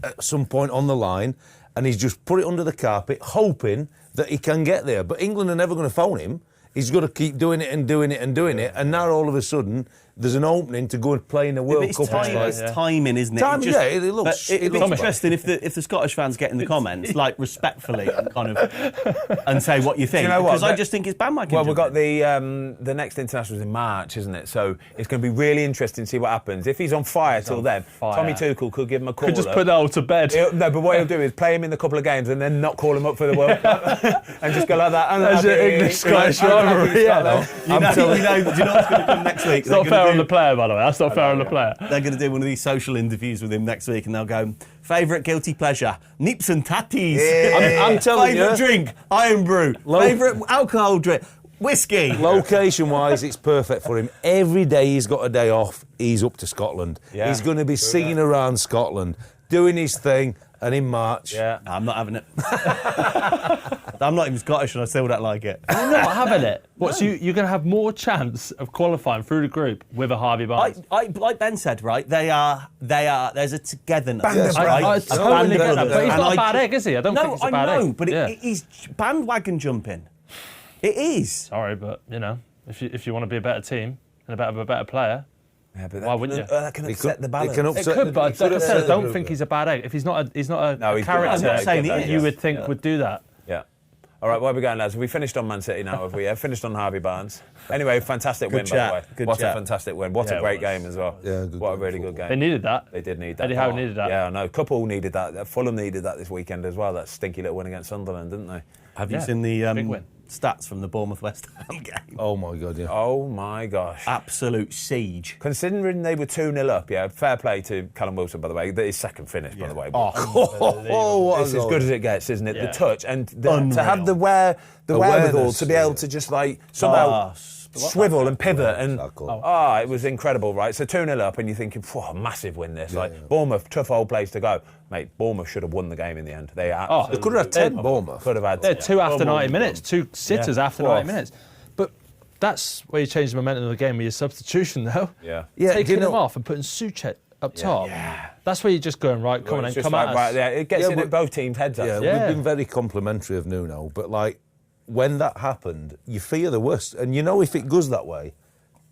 S2: at some point on the line, and he's just put it under the carpet, hoping that he can get there. But England are never going to phone him. He's got to keep doing it and doing it and doing it, and now all of a sudden there's an opening to go and play in a World Cup.
S4: It's timing, isn't it?
S2: Timing, it looks.
S4: It'd be interesting if the Scottish fans get in the comments, like respectfully, and kind of and say what you think.
S1: Do you know what?
S4: Because I just think it's bandwagon.
S1: Well, we've got the next internationals in March, isn't it? So it's going to be really interesting to see what happens. If he's on fire till then, Tommy Tuchel could give him a call.
S3: Could just put that all to bed.
S1: No, but what he'll do is play him in a couple of games and then not call him up for the World Cup and just go like that.
S3: As your English-Scottish rivalry.
S4: Yeah. Do you know what's going to come next week?
S3: It's not fair on the player, by the way. That's not fair on the player.
S4: They're going to do one of these social interviews with him next week, and they'll go, favourite guilty pleasure, nips and tatties.
S2: Yeah. I'm telling you.
S4: Favourite drink, iron brew. Favourite alcohol drink, whiskey.
S2: Location-wise, it's perfect for him. Every day he's got a day off, he's up to Scotland.
S1: Yeah.
S2: He's going to be singing around Scotland, doing his thing, and in March...
S1: Yeah.
S4: I'm not having it. I'm not even Scottish and I still don't like it.
S3: You're not having it. What, so you're going to have more chance of qualifying through the group with a Harvey Barnes?
S4: Like Ben said, right, they are, there's a togetherness,
S1: Yes,
S4: right?
S3: I totally get that, but he's not a bad
S4: I
S3: egg, is he? I don't think he's a bad egg.
S4: No, I know, but it is bandwagon jumping. It is.
S3: Sorry, but, if you want to be a better team and a better player...
S1: Yeah, but
S3: why wouldn't you?
S1: That can upset the balance.
S3: It could, but like I said, I don't think he's a bad egg. If he's not a
S1: he's
S3: character,
S1: I'm not saying he is.
S3: would think would do that.
S1: Yeah. All right, where are we going, lads? Have we finished on Man City now, have we? Finished on Harvey Barnes. Anyway, fantastic win, by the way. What a fantastic win. What a great game as well.
S2: Yeah,
S1: what a really good game.
S3: They needed that.
S1: They did need that.
S3: Eddie Howe needed that.
S1: Yeah, I know. Couple needed that. Fulham needed that this weekend as well. That stinky little win against Sunderland, didn't they?
S4: Have you seen the stats from the Bournemouth West Ham game?
S2: Oh, my God, yeah.
S1: Oh, my gosh.
S4: Absolute siege.
S1: Considering they were 2-0 up, yeah, fair play to Callum Wilson, by the way. His second finish, by the way. It's as good as it gets, isn't it?
S3: Yeah.
S1: The touch and to have the wherewithal to be able to just like somehow swivel and pivot and it was incredible, right? So 2-0 up and you're thinking, massive win this. Bournemouth, tough old place to go. Mate, Bournemouth should have won the game in the end. They
S2: could have had 10, Bournemouth.
S1: Could have had.
S3: They're 2 after 90 minutes, 2 sitters after 90 minutes. But that's where you change the momentum of the game with your substitution, though.
S1: Yeah.
S3: Taking them off and putting Souček up top. Yeah. That's where you're just going, right, come on and come at us.
S1: Right, it gets in at both teams' heads.
S2: Yeah, we've been very complimentary of Nuno, but when that happened, you fear the worst. And if it goes that way,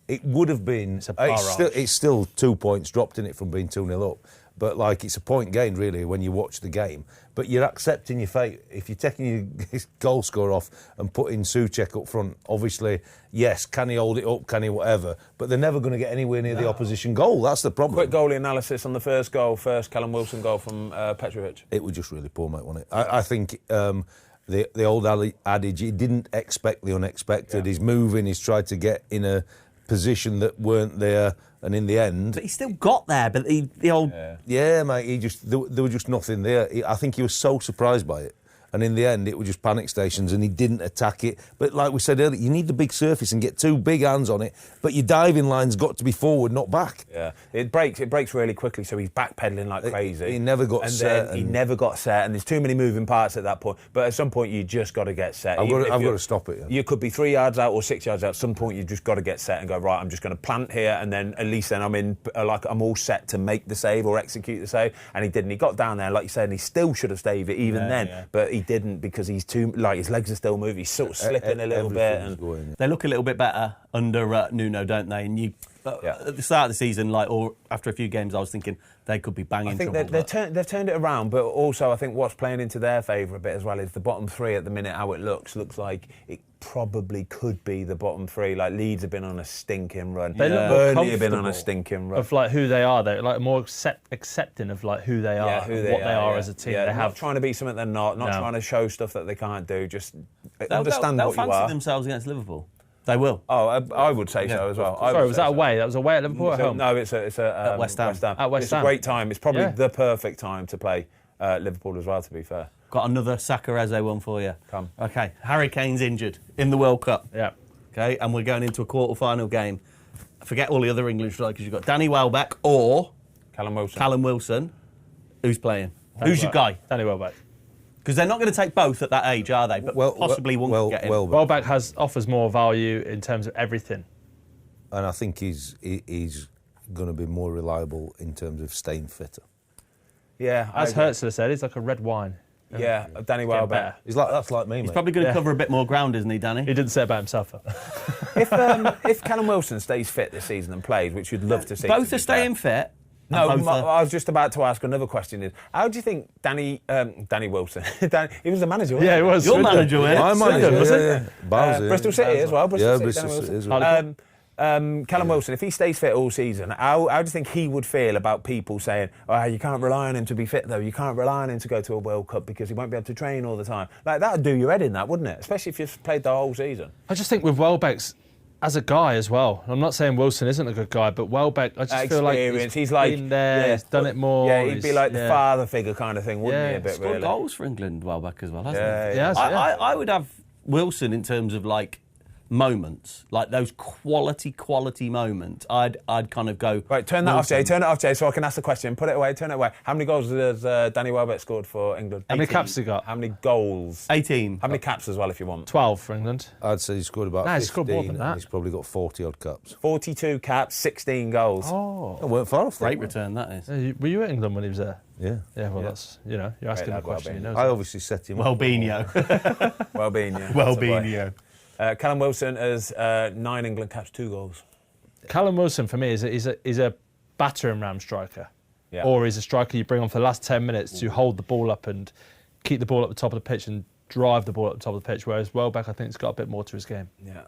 S2: it would have been... It's still 2 points dropped in it from being 2-0 up. But, it's a point gained, really, when you watch the game. But you're accepting your fate. If you're taking your goal scorer off and putting Souček up front, obviously, yes, can he hold it up, can he whatever, but they're never going to get anywhere near the opposition goal. That's the problem.
S1: Quick goalie analysis on the first Callum Wilson goal from Petrovic.
S2: It was just really poor, mate, wasn't it? I think... The old adage, he didn't expect the unexpected. He's moving, he's tried to get in a position that weren't there, and in the end...
S4: But he still got there, but the old...
S2: Yeah, mate, there was just nothing there. I think he was so surprised by it. And in the end, it was just panic stations and he didn't attack it. But like we said earlier, you need the big surface and get 2 big hands on it, but your diving line's got to be forward, not back.
S1: Yeah, it breaks really quickly, so he's backpedaling like crazy.
S2: He never got set.
S1: He never got set, and there's too many moving parts at that point. But at some point, you just got to get set.
S2: I've got to stop it. Yeah.
S1: You could be 3 yards out or 6 yards out. At some point, you've just got to get set and go, right, I'm just going to plant here, and then at least then I'm in, I'm all set to make the save or execute the save. And he didn't. He got down there, like you said, and he still should have saved it even then, but he didn't because he's too, his legs are still moving. He's sort of slipping a little bit. And
S4: they look a little bit better under Nuno, don't they? And at the start of the season, or after a few games, I was thinking they could be banging.
S1: I think they've turned it around, but also I think what's playing into their favour a bit as well is the bottom 3 at the minute. How it looks like it probably could be the bottom 3. Like Leeds have been on a stinking run. Burnley have been on a stinking run.
S3: Of who they are, they're more accepting of who they are, what they are as a team.
S1: Yeah,
S3: they
S1: not trying to be something they're not trying to show stuff that they can't do. Just understand what you are.
S4: They'll fancy themselves against Liverpool. They will.
S1: Oh, I would say so as well.
S3: Sorry, was that away? That was away at Liverpool or at home?
S1: No, it's at
S4: West Ham.
S3: At West Ham.
S1: It's a great time. It's probably the perfect time to play Liverpool as well, to be fair.
S4: Got another Saka Eze one for you.
S1: Come.
S4: Okay, Harry Kane's injured in the World Cup.
S3: Yeah.
S4: Okay, and we're going into a quarter-final game. Forget all the other English strikers. You've got Danny Welbeck or Callum Wilson. Who's playing? Who's your guy?
S3: Danny Welbeck.
S4: Because they're not going to take both at that age, are they? But possibly one could get in.
S3: Welbeck offers more value in terms of everything.
S2: And I think he's going to be more reliable in terms of staying fitter.
S1: Yeah.
S3: As Hertzler said, he's like a red wine.
S1: Yeah, Danny Welbeck.
S2: That's like me, mate.
S4: He's probably going to cover a bit more ground, isn't he, Danny?
S3: He didn't say it about himself, though.
S1: if Callum Wilson stays fit this season and plays, which you'd love to see.
S4: Both are staying fit.
S1: No, I was just about to ask another question. Is how do you think Danny Wilson? He was the manager. Wasn't
S3: Yeah, he was.
S4: Your manager,
S2: My manager,
S3: was it?
S2: yeah. Bowser,
S1: Bristol City as well.
S2: Bristol
S1: Danny
S2: City as
S1: Wilson. Callum Wilson, if he stays fit all season, how do you think he would feel about people saying, "Oh, you can't rely on him to be fit, though. You can't rely on him to go to a World Cup because he won't be able to train all the time." Like that would do your head in, that wouldn't it? Especially if you've played the whole season.
S3: I just think with Welbeck's as a guy as well. I'm not saying Wilson isn't a good guy, but Welbeck, I just feel like he's
S1: like
S3: been there, he's done it more.
S1: Yeah, he'd be like the father figure kind of thing, wouldn't he? A bit,
S4: scored
S1: really.
S4: goals for England, Welbeck as well, hasn't he?
S3: Yeah.
S4: I would have Wilson in terms of like moments, like those quality moments. I'd kind of go.
S1: Right, turn that off, Jay. Turn it off, Jay, so I can ask the question. Put it away. Turn it away. How many goals has Danny Welbeck scored for England?
S3: How many caps has he got?
S1: How many goals?
S4: 18.
S1: How many caps as well, if you want?
S3: 12 for England.
S2: I'd say he scored about 15.
S3: He's scored more than that.
S2: He's probably got 40 odd caps.
S1: 42 caps, 16 goals.
S3: Oh,
S2: I weren't far off.
S4: Great return, that is.
S3: were you at England when he was there?
S2: Yeah.
S3: Yeah, well, that's, you're asking the question. He knows
S2: I
S3: that.
S2: obviously set him up.
S1: Well-being. Callum Wilson has 9 England caps, 2 goals.
S3: Callum Wilson, for me, is a battering ram striker.
S1: Yeah.
S3: Or he's a striker you bring on for the last 10 minutes to hold the ball up and keep the ball at the top of the pitch and drive the ball at the top of the pitch, whereas Welbeck, I think, has got a bit more to his game.
S1: Yeah.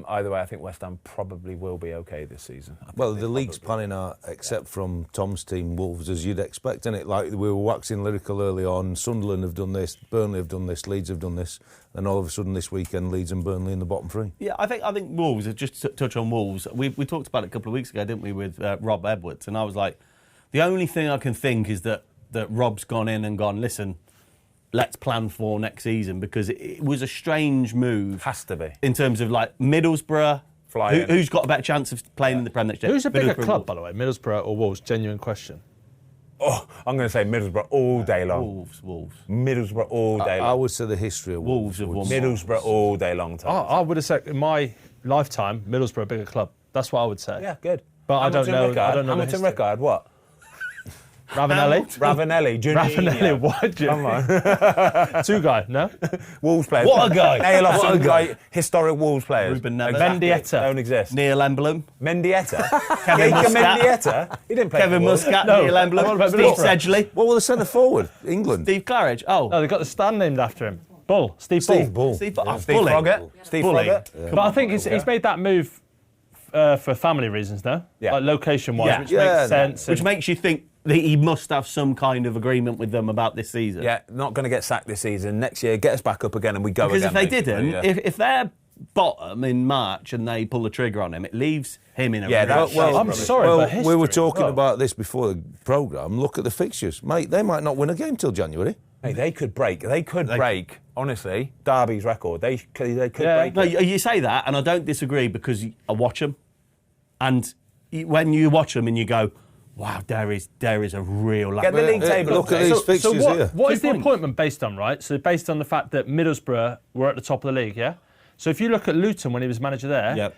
S1: Either way, I think West Ham probably will be okay this season.
S2: Well, the league's panning out, except from Tom's team, Wolves, as you'd expect, innit? Like, we were waxing lyrical early on. Sunderland have done this, Burnley have done this, Leeds have done this, and all of a sudden this weekend, Leeds and Burnley in the bottom 3.
S4: Yeah, I think Wolves, just to touch on Wolves, we talked about it a couple of weeks ago, didn't we, with Rob Edwards, and I was like, the only thing I can think is that Rob's gone in and gone, listen, let's plan for next season, because it was a strange move.
S1: Has to be.
S4: In terms of like Middlesbrough, who's got a better chance of playing in the Premier League?
S3: Who's a bigger club, by the way, Middlesbrough or Wolves? Genuine question.
S1: Oh, I'm going to say Middlesbrough all day long.
S4: Wolves.
S1: Middlesbrough all day long.
S2: I would say the history of
S4: Wolves have won.
S1: Middlesbrough all day long.
S3: I would have said in my lifetime, Middlesbrough a bigger club. That's what I would say.
S1: Yeah, good.
S3: But I don't know.
S1: Hamilton Rickard, what?
S3: Ravanelli,
S1: Junior.
S3: what?
S1: Come on.
S3: 2 guy, no?
S1: Wolves players.
S4: What a guy.
S1: Nail off some like historic Wolves players.
S4: Ruben Neves.
S3: Mendieta.
S1: Don't exist.
S4: Neil Emblem.
S1: Mendieta?
S4: Kevin Muscat.
S1: Mendieta? He didn't play
S4: Kevin
S1: for Wolves.
S4: Muscat,
S3: No.
S4: Neil Emblem,
S3: What about
S4: Steve
S3: Middlesbrough?
S4: Sedgley,
S2: What were the centre forward? England.
S4: Steve Claridge. Oh,
S3: No, they've got the stand named after him.
S1: Steve
S2: Bull.
S4: Steve
S1: Steve
S4: Bully.
S1: Froggatt. Steve
S4: Bully.
S1: Froggatt.
S3: But I think he's made that move for family reasons, no?
S1: Yeah.
S3: Like location-wise,
S4: Yeah.
S3: which
S2: Yeah,
S3: makes sense.
S4: Which makes you think that he must have some kind of agreement with them about this season.
S1: Yeah, not going to get sacked this season. Next year, get us back up again and we go
S4: Because
S1: again.
S4: if they
S1: basically,
S4: didn't,
S1: yeah.
S4: if they're bottom in March and they pull the trigger on him, it leaves him in a
S1: Yeah,
S4: real
S1: that's-
S3: I'm sorry,
S2: Well,
S3: but history.
S2: we were talking
S3: Well,
S2: about this before the programme. Look at the fixtures. Mate, they might not win a game till January.
S1: Hey, they could break. They could break, honestly, Derby's record. They could break
S4: No,
S1: it.
S4: you say that, and I don't disagree because I watch them, and when you watch them and you go, "Wow, there is a real lack."
S1: Get the league table.
S2: Look at these fixtures here.
S3: what is the
S4: 2 points.
S3: appointment based on, right? So based on the fact that Middlesbrough were at the top of the league, yeah? So if you look at Luton when he was manager there,
S4: Yep.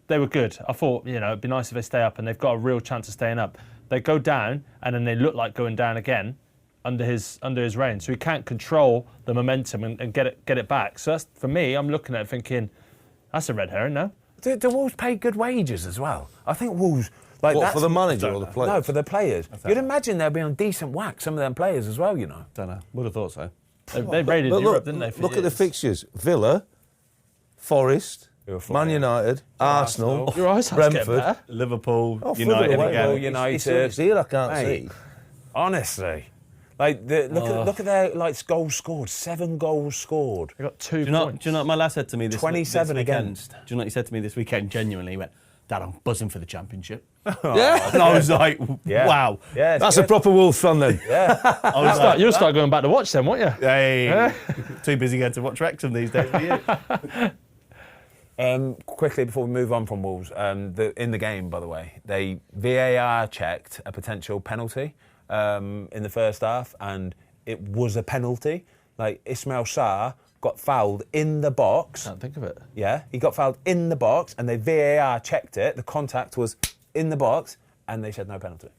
S3: they were good. I thought, it'd be nice if they stay up, and they've got a real chance of staying up. They go down, and then they look like going down again under his reign. So he can't control the momentum and get it back. So that's, for me, I'm looking at it thinking, that's a red herring, no?
S1: Do Wolves pay good wages as well? I think Wolves... Like
S2: What,
S1: that's-
S2: for the manager or the players?
S1: No, for the players. You'd imagine they'll be on decent whack, some of them players as well,
S4: Don't know. Would have thought so.
S3: They raided
S2: But
S3: Europe,
S2: look,
S3: didn't they? for
S2: look at the
S3: years?
S2: fixtures. Villa, Forest,
S1: Who are
S2: Man
S1: flying.
S2: United, Arsenal,
S3: Your eyes are getting
S2: Brentford.
S3: better.
S4: Liverpool,
S2: Oh,
S4: United
S2: further away,
S4: again.
S1: Liverpool, United.
S2: It's here I can't
S1: Mate,
S2: see.
S1: honestly. Like, look at their goals scored. 7 goals scored.
S3: They got 2
S4: Do you know
S3: points.
S4: what my lad said to me this
S1: 27
S4: this weekend?
S1: against.
S4: Do you know what he said to me this weekend? Genuinely, he went, "Dad, I'm buzzing for the championship."
S2: Yeah.
S4: And I was like,
S1: Yeah.
S4: "Wow."
S1: Yeah, it's
S2: That's a
S1: good.
S2: proper Wolves fan then.
S4: I was like,
S3: You'll start going back to watch them, won't you?
S4: "Hey, too busy going to watch Wrexham these days for you."
S1: Quickly before we move on from Wolves, in the game, by the way, they VAR checked a potential penalty in the first half, and it was a penalty. Like Ismail Sarr got fouled in the box.
S3: Can't think of it.
S1: Yeah, he got fouled in the box, and they VAR checked it. The contact was in the box, and they said no penalty.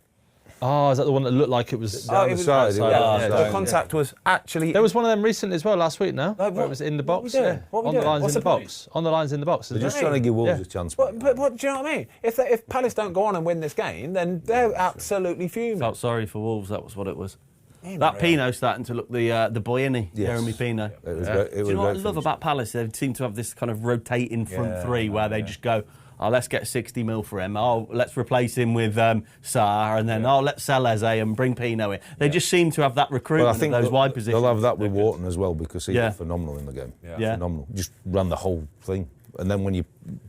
S3: Oh, is that the one that looked like it was?
S2: Down the side.
S1: The contact was actually.
S3: There was one of them recently as well last week. No,
S1: Like,
S3: where it was in the
S1: what
S3: box.
S1: we doing?
S3: Yeah.
S1: What we
S3: On the
S1: doing?
S3: lines
S1: What's
S3: in the
S1: the point?
S3: box. On the lines in the box.
S2: They're just trying to give Wolves a chance.
S1: But do you know what I mean? If Palace don't go on and win this game, then they're absolutely fuming.
S4: Felt sorry for Wolves. That was what it was. That Pino starting to look the boy, isn't he?
S2: Yes.
S4: Jeremy Pino.
S2: It was
S4: Do you know what I love about Palace? They seem to have this kind of rotating front three where they just go, oh, let's get 60 mil for him. Oh, let's replace him with Salah, and then let's sell Eze and bring Pino in. They just seem to have that recruitment at those wide positions.
S2: They'll have that with Wharton as well because he was phenomenal in the game.
S4: Yeah.
S2: Phenomenal. Just ran the whole thing. And then when you're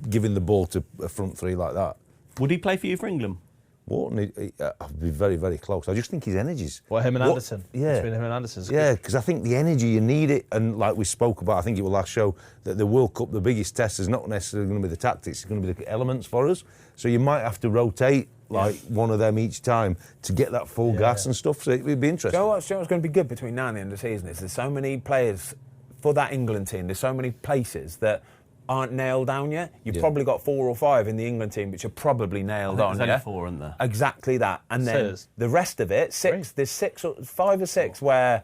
S2: giving the ball to a front three like that,
S4: Would he play for you for England?
S2: Wharton, I'd be very, very close. I just think his energy's...
S3: What, him and Anderson?
S2: Yeah.
S3: Between him and Anderson.
S2: Yeah, because I think the energy, you need it. And like we spoke about, I think it was last show, that the World Cup, the biggest test is not necessarily going to be the tactics, it's going to be the elements for us. So you might have to rotate one of them each time to get that full gas and stuff. So it'd be interesting.
S1: Do you know what's going to be good between now and the end of the season is there's so many players for that England team, there's so many places that aren't nailed down yet. You've probably got 4 or 5 in the England team which are probably nailed on.
S4: There's only 4, isn't there?
S1: Exactly that. And then the rest of it, there's 5 or 6 where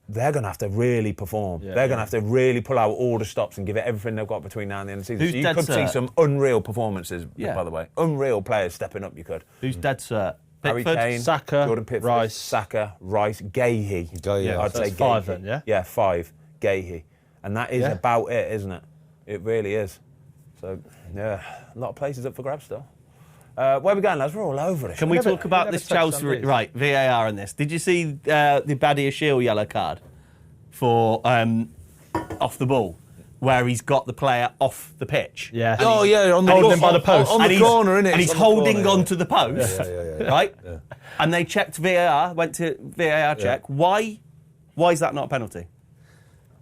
S1: they're going to have to really perform. They're going to have to really pull out all the stops and give it everything they've got between now and the end of the season. So you could see some unreal performances, by the way. Unreal players stepping up, you could.
S4: Who's dead cert?
S1: Harry Kane,
S3: Saka,
S1: Jordan Pickford,
S3: Rice.
S1: Saka, Rice, Gahey. I'd say
S3: that's 5 then, yeah?
S1: Yeah, 5. Gahey. And that is about it, isn't it? It really is. So, a lot of places up for grabs still. Where are we going, lads? We're all over it.
S4: Can we talk about this Chelsea... Right, VAR in this. Did you see the Badiashile yellow card for off the ball, where he's got the player off the pitch?
S3: Yeah.
S2: On the
S3: Holding him by the post.
S2: On the corner, innit?
S4: And he's holding onto the post, right? Yeah. And they checked VAR, went to VAR check. Why is that not a penalty?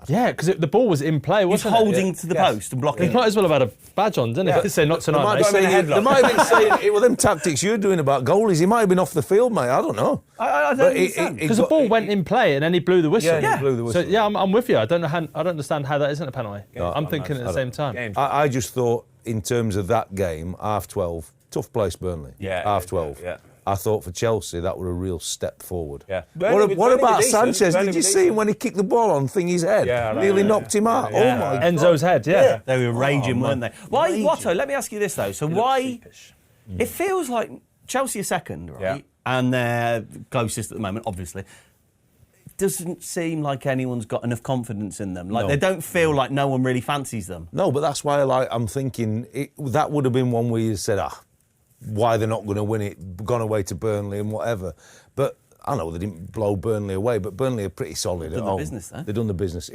S3: Yeah, because the ball was in play, wasn't
S4: He's holding to the post and blocking
S3: He might as well have had a badge on, didn't he? He could say not tonight, mate.
S2: They might have been saying it with them tactics you're doing about goalies. He might have been off the field, mate. I don't know.
S4: I don't understand.
S3: Because the ball went in play and then he blew the whistle.
S2: Yeah, he blew the whistle.
S3: So, I'm with you. I don't understand how that isn't a penalty. I'm thinking at the same time.
S2: I just thought, in terms of that game, half 12, tough place, Burnley. Half 12.
S1: Yeah.
S2: I thought for Chelsea that were a real step forward.
S1: Yeah.
S2: What about Sanchez? Did you see him when he kicked the ball on Thingy's head? Nearly knocked him out. Oh my God.
S3: Enzo's head,
S4: They were raging, weren't they? Why, Watto, let me ask you this though. So why... It feels like Chelsea are second, right?
S1: Yeah.
S4: And they're closest at the moment, obviously. It doesn't seem like anyone's got enough confidence in them. Like, they don't feel like no one really fancies them.
S2: No, but that's why I'm thinking that would have been one where you said, why they're not going to win it, gone away to Burnley and whatever. But I know they didn't blow Burnley away, but Burnley are pretty solid at home. They've done the business.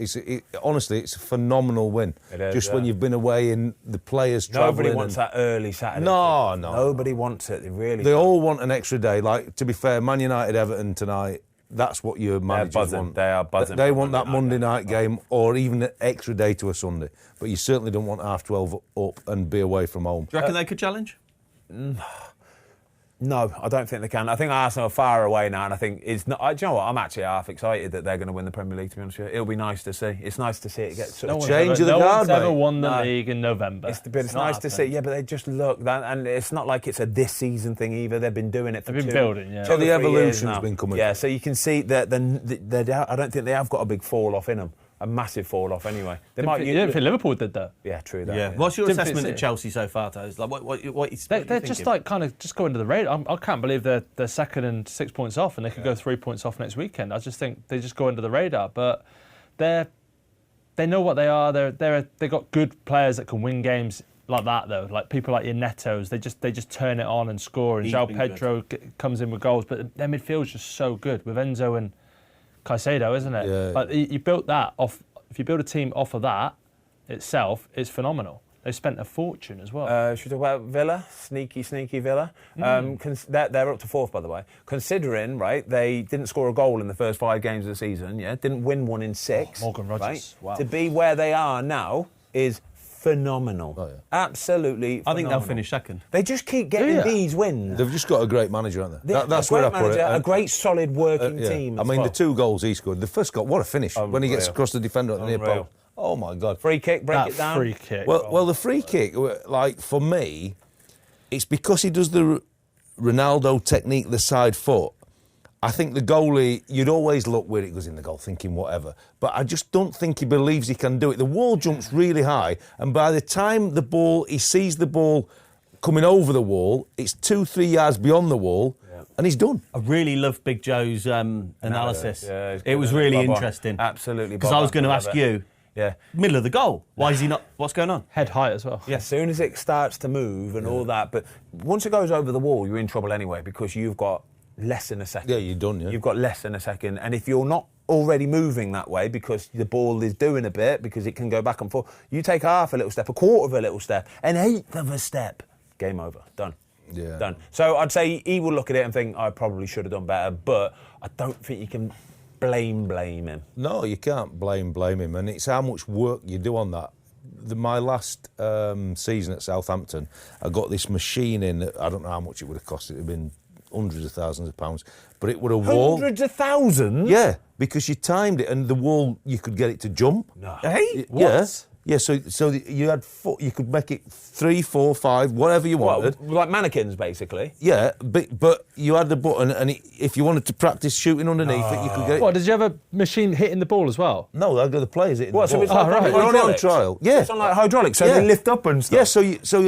S2: Honestly, it's a phenomenal win.
S1: It is,
S2: just when you've been away and the players travelling.
S1: Nobody wants that early Saturday.
S2: No.
S1: Nobody wants it.
S2: They all want an extra day. Like, to be fair, Man United, Everton tonight, that's what your managers want.
S1: They are buzzing.
S2: They want that Monday night game or even an extra day to a Sunday. But you certainly don't want half 12 up and be away from home.
S4: Do you reckon they could challenge?
S1: No, I don't think they can. I think Arsenal are far away now, and I think it's not. Do you know what? I'm actually half excited that they're going to win the Premier League. To be honest with you, it'll be nice to see. It's nice to see it get sort of
S2: change of the guard,
S3: No one's ever
S2: mate.
S3: won the league in November.
S1: It's nice to see. Yeah, but they just look that, and it's not like it's a this season thing either. They've been doing it for
S3: They've been building,
S2: So the
S1: 2 or 3 years
S2: evolution's
S1: now.
S2: been coming.
S1: Yeah, so you can see that. I don't think they have got a big fall off in them. A massive fall off anyway. They
S3: You don't think Liverpool did that?
S1: Yeah, true that.
S4: Yeah. What's your
S3: Didn't
S4: assessment
S3: think
S4: of
S3: so.
S4: Chelsea so far, Toes? Like,
S3: They're just like kind of just going to the radar. I can't believe they're second and 6 points off, and they could go 3 points off next weekend. I just think they just go under the radar. But they know what they are. They got good players that can win games like that though. Like people like your Netos, they just turn it on and score. And João Pedro comes in with goals, but their midfield's just so good with Enzo and Caicedo, isn't it?
S2: Yeah.
S3: Like you built that off. If you build a team off of that itself, it's phenomenal. They've spent a fortune as well.
S1: Should we talk about Villa? Sneaky Villa. They're up to 4th, by the way. Considering, right, they didn't score a goal in the first 5 games of the season, didn't win one in 6.
S3: Morgan Rogers.
S1: Right?
S3: Wow.
S1: To be where they are now is phenomenal.
S2: Oh, yeah.
S1: Absolutely phenomenal.
S4: I think they'll finish second.
S1: They just keep getting these wins.
S2: They've just got a great manager, haven't they? That's
S1: a great
S2: where I put
S1: manager,
S2: it.
S1: a great, solid working team.
S2: I mean, the 2 goals he scored. The first goal, what a finish. When he gets across the defender at the near post. Oh, my God.
S1: Free kick, break it down.
S3: Free kick.
S2: Well, the free kick, like, for me, it's because he does the Ronaldo technique, the side foot, I think the goalie, you'd always look where it goes in the goal, thinking whatever. But I just don't think he believes he can do it. The wall jumps really high, and by the time he sees the ball coming over the wall, it's 2-3 yards beyond the wall, and he's done.
S4: I really love Big Joe's analysis.
S1: Yeah,
S4: it was really interesting.
S1: Absolutely.
S4: Because I was going to ask you, middle of the goal, why is he not, what's going on?
S3: Head height as well.
S1: Yeah, as soon as it starts to move and all that, but once it goes over the wall, you're in trouble anyway, because you've got less than a second.
S2: Yeah, you're done, yeah.
S1: You've got less than a second. And if you're not already moving that way because the ball is doing a bit, because it can go back and forth, you take half a little step, a quarter of a little step, an eighth of a step, game over, done.
S2: Yeah.
S1: Done. So I'd say he will look at it and think, I probably should have done better, but I don't think you can blame him.
S2: No, you can't blame him, and it's how much work you do on that. My last season at Southampton, I got this machine in, I don't know how much it would have cost, it would have been hundreds of thousands of pounds, but it would have wall.
S1: Hundreds of thousands?
S2: Yeah, because you timed it, and the wall, you could get it to jump.
S1: No.
S4: Hey?
S2: What? Yeah, so you had you could make it 3, 4, 5, whatever you wanted.
S1: Like mannequins, basically.
S2: Yeah, but you had the button, and if you wanted to practice shooting underneath it, you could get it.
S3: What, did you have a machine hitting the ball as well?
S2: No, they've got the players hitting
S1: What,
S2: the
S1: so
S2: ball.
S1: it's like
S3: right.
S2: We're only on
S1: hydraulics?
S2: trial. Yeah.
S1: It's on like hydraulics, so
S2: Yeah.
S1: they lift up and stuff.
S2: Yeah, so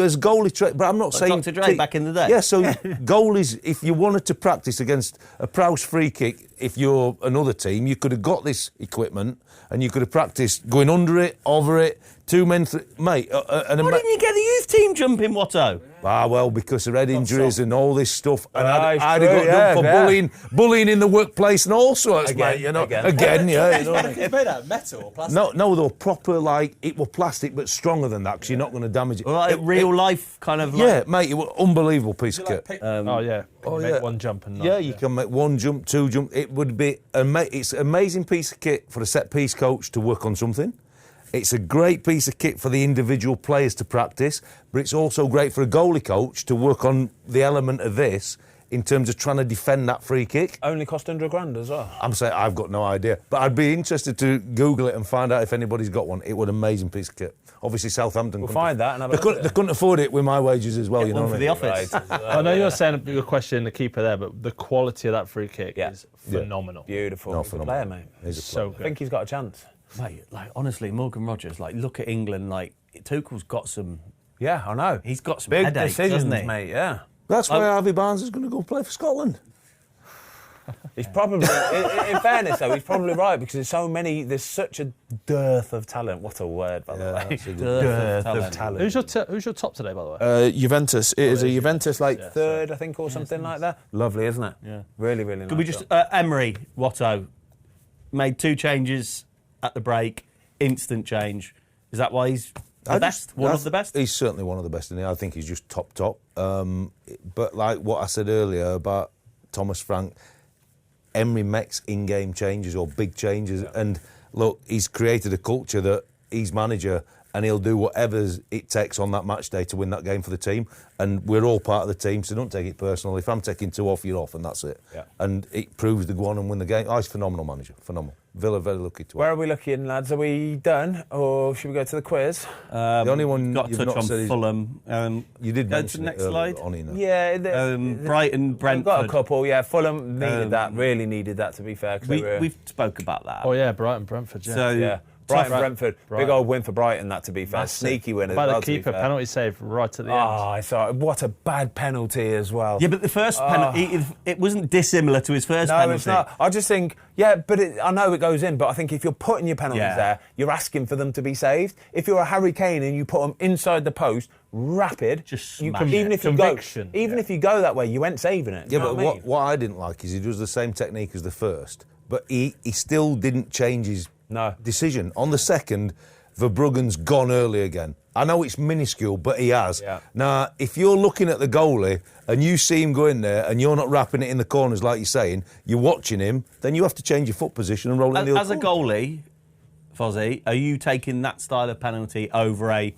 S2: as goalie, but I'm not saying
S4: Dr. Dre back in the day.
S2: Yeah, so goalies, if you wanted to practice against a Prowse free kick, if you're another team, you could have got this equipment and you could have practiced going under it, over it, 2 men, mate.
S4: Why didn't you get the youth team jumping, Watto?
S2: Well, because of head injuries and all this stuff, and I'd have
S1: true,
S2: got done for
S1: yeah.
S2: bullying in the workplace and all sorts, mate. You know, again, yeah. You know what I mean?
S3: It's made out of metal or plastic?
S2: No, they were proper, like, it was plastic, but stronger than that, because you're not going to damage it.
S4: Well, like real life kind of like...
S2: Yeah, mate, it was an unbelievable piece of kit.
S3: Oh, yeah. Can you make one jump and not,
S2: Yeah, you can make one jump, 2 jump. It would be it's an amazing piece of kit for a set piece coach to work on something. It's a great piece of kit for the individual players to practice, but it's also great for a goalie coach to work on the element of this in terms of trying to defend that free kick.
S1: Only cost $100,000 as well.
S2: I'm saying I've got no idea, but I'd be interested to Google it and find out if anybody's got one. It was an amazing piece of kit. Obviously, Southampton.
S1: We'll find that and have a
S2: they
S1: look at it.
S2: couldn't afford it with my wages as well. You know
S4: one
S2: what
S4: for
S2: I
S4: the
S2: mean?
S4: office.
S3: I know you're saying you're questioning the keeper there, but the quality of that free kick is phenomenal.
S1: Beautiful.
S2: No,
S1: He's a
S2: phenomenal.
S1: player, mate.
S2: He's a
S3: So
S1: I
S3: good.
S1: think he's got a chance.
S4: Mate, like, honestly, Morgan Rogers, like, look at England, like, Tuchel's got some...
S1: Yeah, I know.
S4: He's got some
S1: big
S4: headaches,
S1: decisions,
S4: hasn't he?
S1: mate. Yeah.
S2: That's why Harvey Barnes is going to go play for Scotland.
S1: He's probably, in fairness though, he's probably right, because there's such a dearth of talent. What a word, by the way.
S2: that's a good
S1: Dearth of talent.
S3: Who's your top today, by the way?
S6: Juventus. It is a Juventus, like,
S1: Third, I think, or something like that. Lovely, isn't it?
S4: Yeah.
S1: Really, really nice.
S4: Could we just... Emery, Watto, made 2 changes at the break, instant change. Is that why he's the best? One of the best?
S2: He's certainly one of the best in there. I think he's just top. But like what I said earlier about Thomas Frank, Emery makes in-game changes or big changes. Yeah. And look, he's created a culture that he's manager and he'll do whatever it takes on that match day to win that game for the team. And we're all part of the team, so don't take it personal. If I'm taking 2 off, you're off, and that's it.
S1: Yeah.
S2: And it proves to go on and win the game. Oh, he's a phenomenal manager. Phenomenal. Villa, very lucky to
S1: Where
S2: have.
S1: are we looking, lads? Are we done, or should we go to the quiz?
S2: The only one
S4: got to
S2: you've
S4: touch
S2: not
S4: on
S2: said is-
S4: Fulham.
S2: You did
S4: Go to
S2: mention
S4: the next
S2: it earlier,
S4: slide.
S2: on Eno.
S1: Yeah.
S4: Brighton,
S1: We've
S4: Brentford.
S1: got a couple, yeah. Fulham needed that, really needed that, to be fair. 'Cause they were,
S4: We've spoke about that.
S3: Oh, yeah, Brighton, Brentford, yeah.
S4: So,
S1: yeah. Brighton,
S3: Tough.
S1: Brentford. Big
S3: Brighton.
S1: old win for Brighton, that, to be fair.
S3: Massive.
S1: Sneaky win as
S3: By
S1: well,
S3: the
S1: to be
S3: keeper,
S1: fair.
S3: penalty save right at the end.
S1: Oh, I saw it. What a bad penalty as well.
S4: Yeah, but the first penalty, it wasn't dissimilar to his first
S1: No,
S4: penalty.
S1: it's not. I just think, but I know it goes in, but I think if you're putting your penalties there, you're asking for them to be saved. If you're a Harry Kane and you put them inside the post, rapid,
S4: Just
S1: you
S4: smash
S1: even
S4: it.
S1: if you
S3: Conviction.
S1: go, even if you go that way, you ain't saving it.
S2: Yeah,
S1: You know
S2: but
S1: what I mean?
S2: what I didn't like is he does the same technique as the first, but he still didn't change his decision. On the second, Verbruggen's gone early again. I know it's minuscule, but he has.
S1: Yeah.
S2: Now, if you're looking at the goalie and you see him go in there and you're not wrapping it in the corners like you're saying, you're watching him, then you have to change your foot position and roll it in the other
S4: As a
S2: corner.
S4: goalie, Fozzie, are you taking that style of penalty over a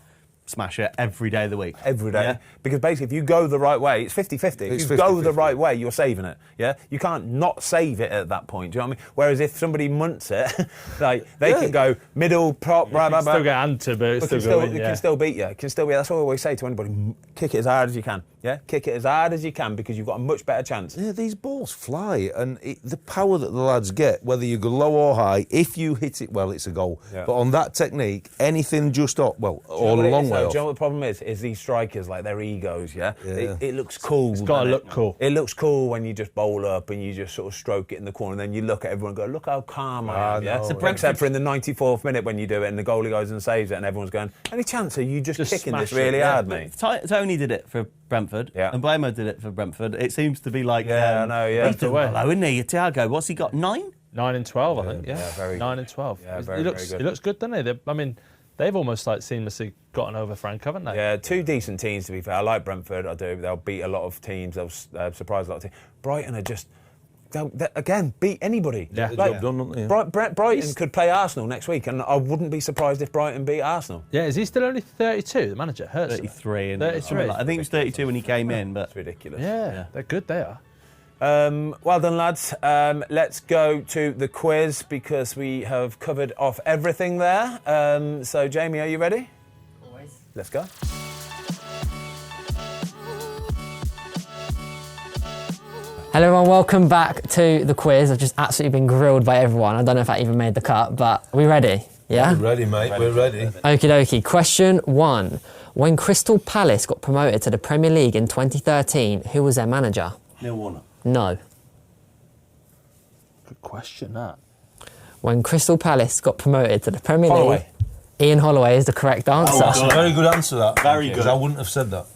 S4: smash it every day of the week.
S1: Every day.
S4: Yeah.
S1: Because basically, if you go the right way, it's 50-50. If you go the right way, you're saving it. Yeah? You can't not save it at that point. Do you know what I mean? Whereas if somebody munts it, like they can go middle, prop, blah, blah, blah.
S3: Still get anti, but it's still going to win.
S1: It can still beat you. It can still be. That's what I always say to anybody. Kick it as hard as you can. Yeah? Kick it as hard as you can because you've got a much better chance.
S2: Yeah, these balls fly, and the power that the lads get, whether you go low or high, if you hit it well, it's a goal.
S1: Yeah.
S2: But on that technique, anything just off, well, or a long way off.
S1: Do you know what the problem is? Is these strikers, like their egos, yeah? It looks cool.
S3: It's got to look cool.
S1: It looks cool when you just bowl up and you just sort of stroke it in the corner, and then you look at everyone and go, look how calm I am, yeah? Except for in the 94th minute when you do it and the goalie goes and saves it and everyone's going, any chance are you just kicking this really hard, mate?
S4: Tony did it for Brentford, and Blamo did it for Brentford. It seems to be like...
S1: I know, yeah.
S4: He's doing well, isn't he? Thiago, what's he got, 9?
S3: 9 and 12, I think. Yeah,
S1: very
S3: 9 and 12.
S1: Yeah,
S3: He looks good, doesn't he? I mean, they've almost like seamlessly gotten over Frank, haven't they?
S1: Yeah, 2 decent teams to be fair. I like Brentford. I do. They'll beat a lot of teams. They'll surprise a lot of teams. Brighton are just. They'll again beat anybody.
S3: Yeah,
S1: like,
S2: done, don't they?
S1: Brighton could play Arsenal next week, and I wouldn't be surprised if Brighton beat Arsenal.
S3: Yeah, is he still only 32? The manager, Hurts.
S4: 33.
S3: 33.
S4: I think he was 32 when he came in, but
S1: It's ridiculous.
S3: Yeah, they're good. They are.
S1: Well done, lads. Let's go to the quiz because we have covered off everything there. So, Jamie, are you ready?
S7: Always.
S1: Let's go.
S7: Hello everyone, welcome back to the quiz. I've just absolutely been grilled by everyone. I don't know if that even made the cut, but are we ready? Yeah?
S2: We're ready, mate. We're ready.
S7: Okie dokie. Question 1. When Crystal Palace got promoted to the Premier League in 2013, who was their manager?
S4: Neil Warnock.
S7: No.
S3: Good question, that.
S7: When Crystal Palace got promoted to the Premier
S1: Holloway.
S7: League, Ian Holloway is the correct answer.
S2: That's a very good answer, that.
S4: Very good.
S2: Because I wouldn't have said that.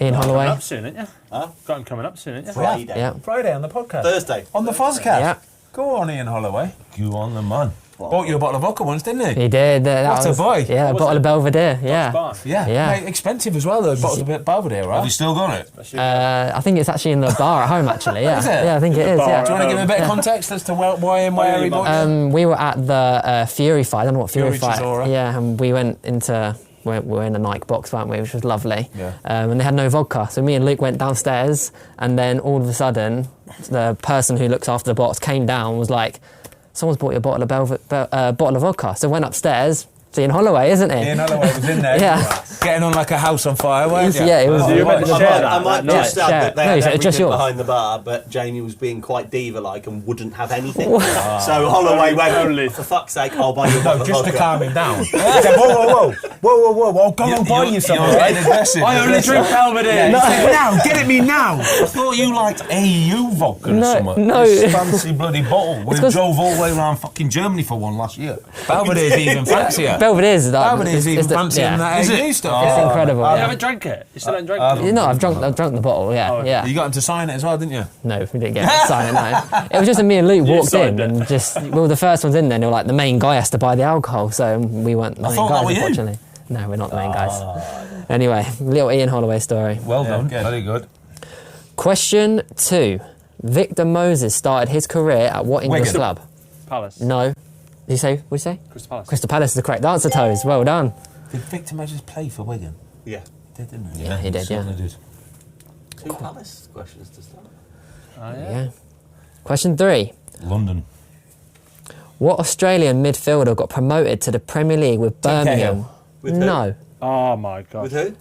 S7: Ian
S3: Coming
S7: Holloway.
S3: up soon, ain't you? Got him coming up soon, ain't you?
S4: Friday.
S7: Yeah.
S1: Friday on the podcast.
S4: Thursday.
S1: On the Fozcast.
S7: Yeah.
S1: Go on, Ian Holloway.
S2: You on the man.
S1: Bought you a bottle of vodka once, didn't he?
S7: He did.
S1: What a boy.
S7: Yeah, a
S3: What was
S7: bottle
S3: it?
S7: of Belvedere. Yeah.
S3: Barn.
S1: Yeah.
S7: Yeah.
S1: Mate, expensive as well, though. Bottles of Belvedere, right?
S2: Have you still got it?
S7: I think it's actually in the bar at home, actually. Yeah.
S1: Is it?
S7: Yeah, I think it is.
S3: bar
S7: Yeah.
S3: at
S1: Do you want to give me a bit of context as to why and where he bought it?
S7: We were at the Fury fight. I don't know what Fury fight.
S1: Chisora.
S7: Yeah, and we went into. We were in a Nike box, weren't we? Which was lovely.
S1: Yeah.
S7: And they had no vodka, so me and Luke went downstairs, and then all of a sudden, the person who looks after the box came down and was like, "Someone's bought you a bottle of vodka." So I went upstairs. It's Ian Holloway, isn't it?
S1: Ian Holloway was in there.
S7: Yeah.
S1: Getting on like a house on fire, weren't you?
S7: Yeah, it was.
S3: You meant to share that.
S4: I might
S3: that night.
S4: just add
S7: Share.
S4: that they
S7: No,
S4: had
S7: it's
S4: everything
S7: just yours.
S4: behind the bar, but Jamie was being quite diva-like and wouldn't have anything. So Holloway went, for fuck's sake, I'll buy you a bottle of
S1: Just to
S4: vodka.
S1: calm him down. He said, whoa. I'll go and buy you something.
S2: You're aggressive.
S1: I only drink Belvedere. He said, now, get it me now.
S2: I thought you liked AU vodka or
S7: No,
S2: something.
S7: no.
S2: This fancy bloody bottle. We
S7: 'cause-
S2: drove all the way around fucking Germany for one last year.
S1: Belvedere's even fancier.
S7: Velvet
S1: Belvedere's even fancier than that
S2: Is it?
S1: AU stuff.
S7: It's incredible.
S3: You
S7: Yeah.
S3: haven't drank it? You still haven't drank it?
S7: No, I've drunk the bottle. Yeah, yeah.
S1: You got him to sign it as well, didn't you?
S7: No, we didn't get to sign it. No, it was just me and Luke walked in
S3: signed it.
S7: and just we were the first ones in there. And they were like, the main guy has to buy the alcohol, so we weren't the main
S2: thought that
S7: guys,
S2: were you.
S7: unfortunately. No, we're not the main guys. Anyway, little Ian Holloway story.
S2: Well done.
S1: good.
S2: Very good.
S7: Question 2: Victor Moses started his career at what English
S1: Wigan.
S7: club?
S3: Palace.
S7: No. Did you say? What did you say?
S3: Crystal Palace.
S7: Crystal Palace is the correct answer, Toes. Well done.
S1: Did Victor Moses play for Wigan?
S4: Yeah.
S1: Did, didn't he?
S7: Yeah, he did. Yeah.
S2: Certainly did.
S4: 2 Palace questions to start.
S7: Yeah. Question 3:
S2: London.
S7: What Australian midfielder got promoted to the Premier League with Birmingham?
S4: With who?
S7: No.
S3: Oh my god.
S4: With who?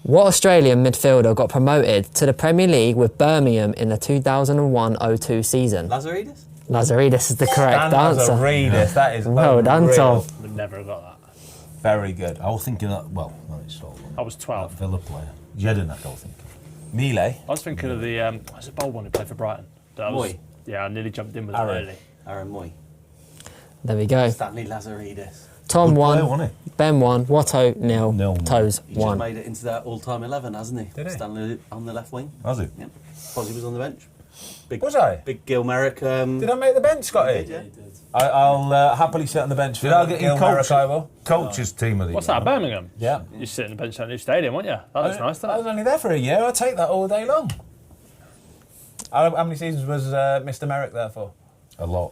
S7: What Australian midfielder got promoted to the Premier League with Birmingham in the 2001-02 season?
S4: Lazaridis?
S7: Lazaridis is the correct answer.
S1: Readers. That is
S7: Well done,
S1: unreal.
S7: Tom.
S3: Would never have got that.
S1: Very good.
S2: I was thinking that, well, no, it's all
S3: I was 12.
S2: Villa player. Jedinak, I was thinking.
S1: Mile.
S3: I was thinking of the was it bold one who played for Brighton? That was,
S4: Moy.
S3: yeah, I nearly jumped in with
S1: Aaron.
S3: it early.
S4: Aaron Moy.
S7: There we go.
S4: Stanley Lazaridis.
S7: Tom
S2: Good player,
S7: 1,
S2: wasn't
S7: Ben 1, Watto 0,
S2: Nil.
S7: Toes
S4: He just
S7: 1.
S4: made it into that all-time 11, hasn't he?
S1: Did he?
S4: Stanley on the left wing.
S2: Has he?
S4: Yep. Fozzie was on the bench. Big,
S1: Was I?
S4: Big Gil Merrick.
S1: Did I make the bench, Scotty?
S4: Yeah.
S1: I'll happily sit on the bench.
S2: Did I get
S1: Gil
S2: in
S1: Merrick, I will.
S2: coach's team of the
S3: What's
S2: year?
S3: that, Birmingham?
S1: Yeah.
S3: You sit in the bench at a new stadium, weren't you? That looks nice,
S1: I was
S3: that.
S1: only there for a year. I'll take that all day long. How many seasons was Mr. Merrick there for?
S2: A lot.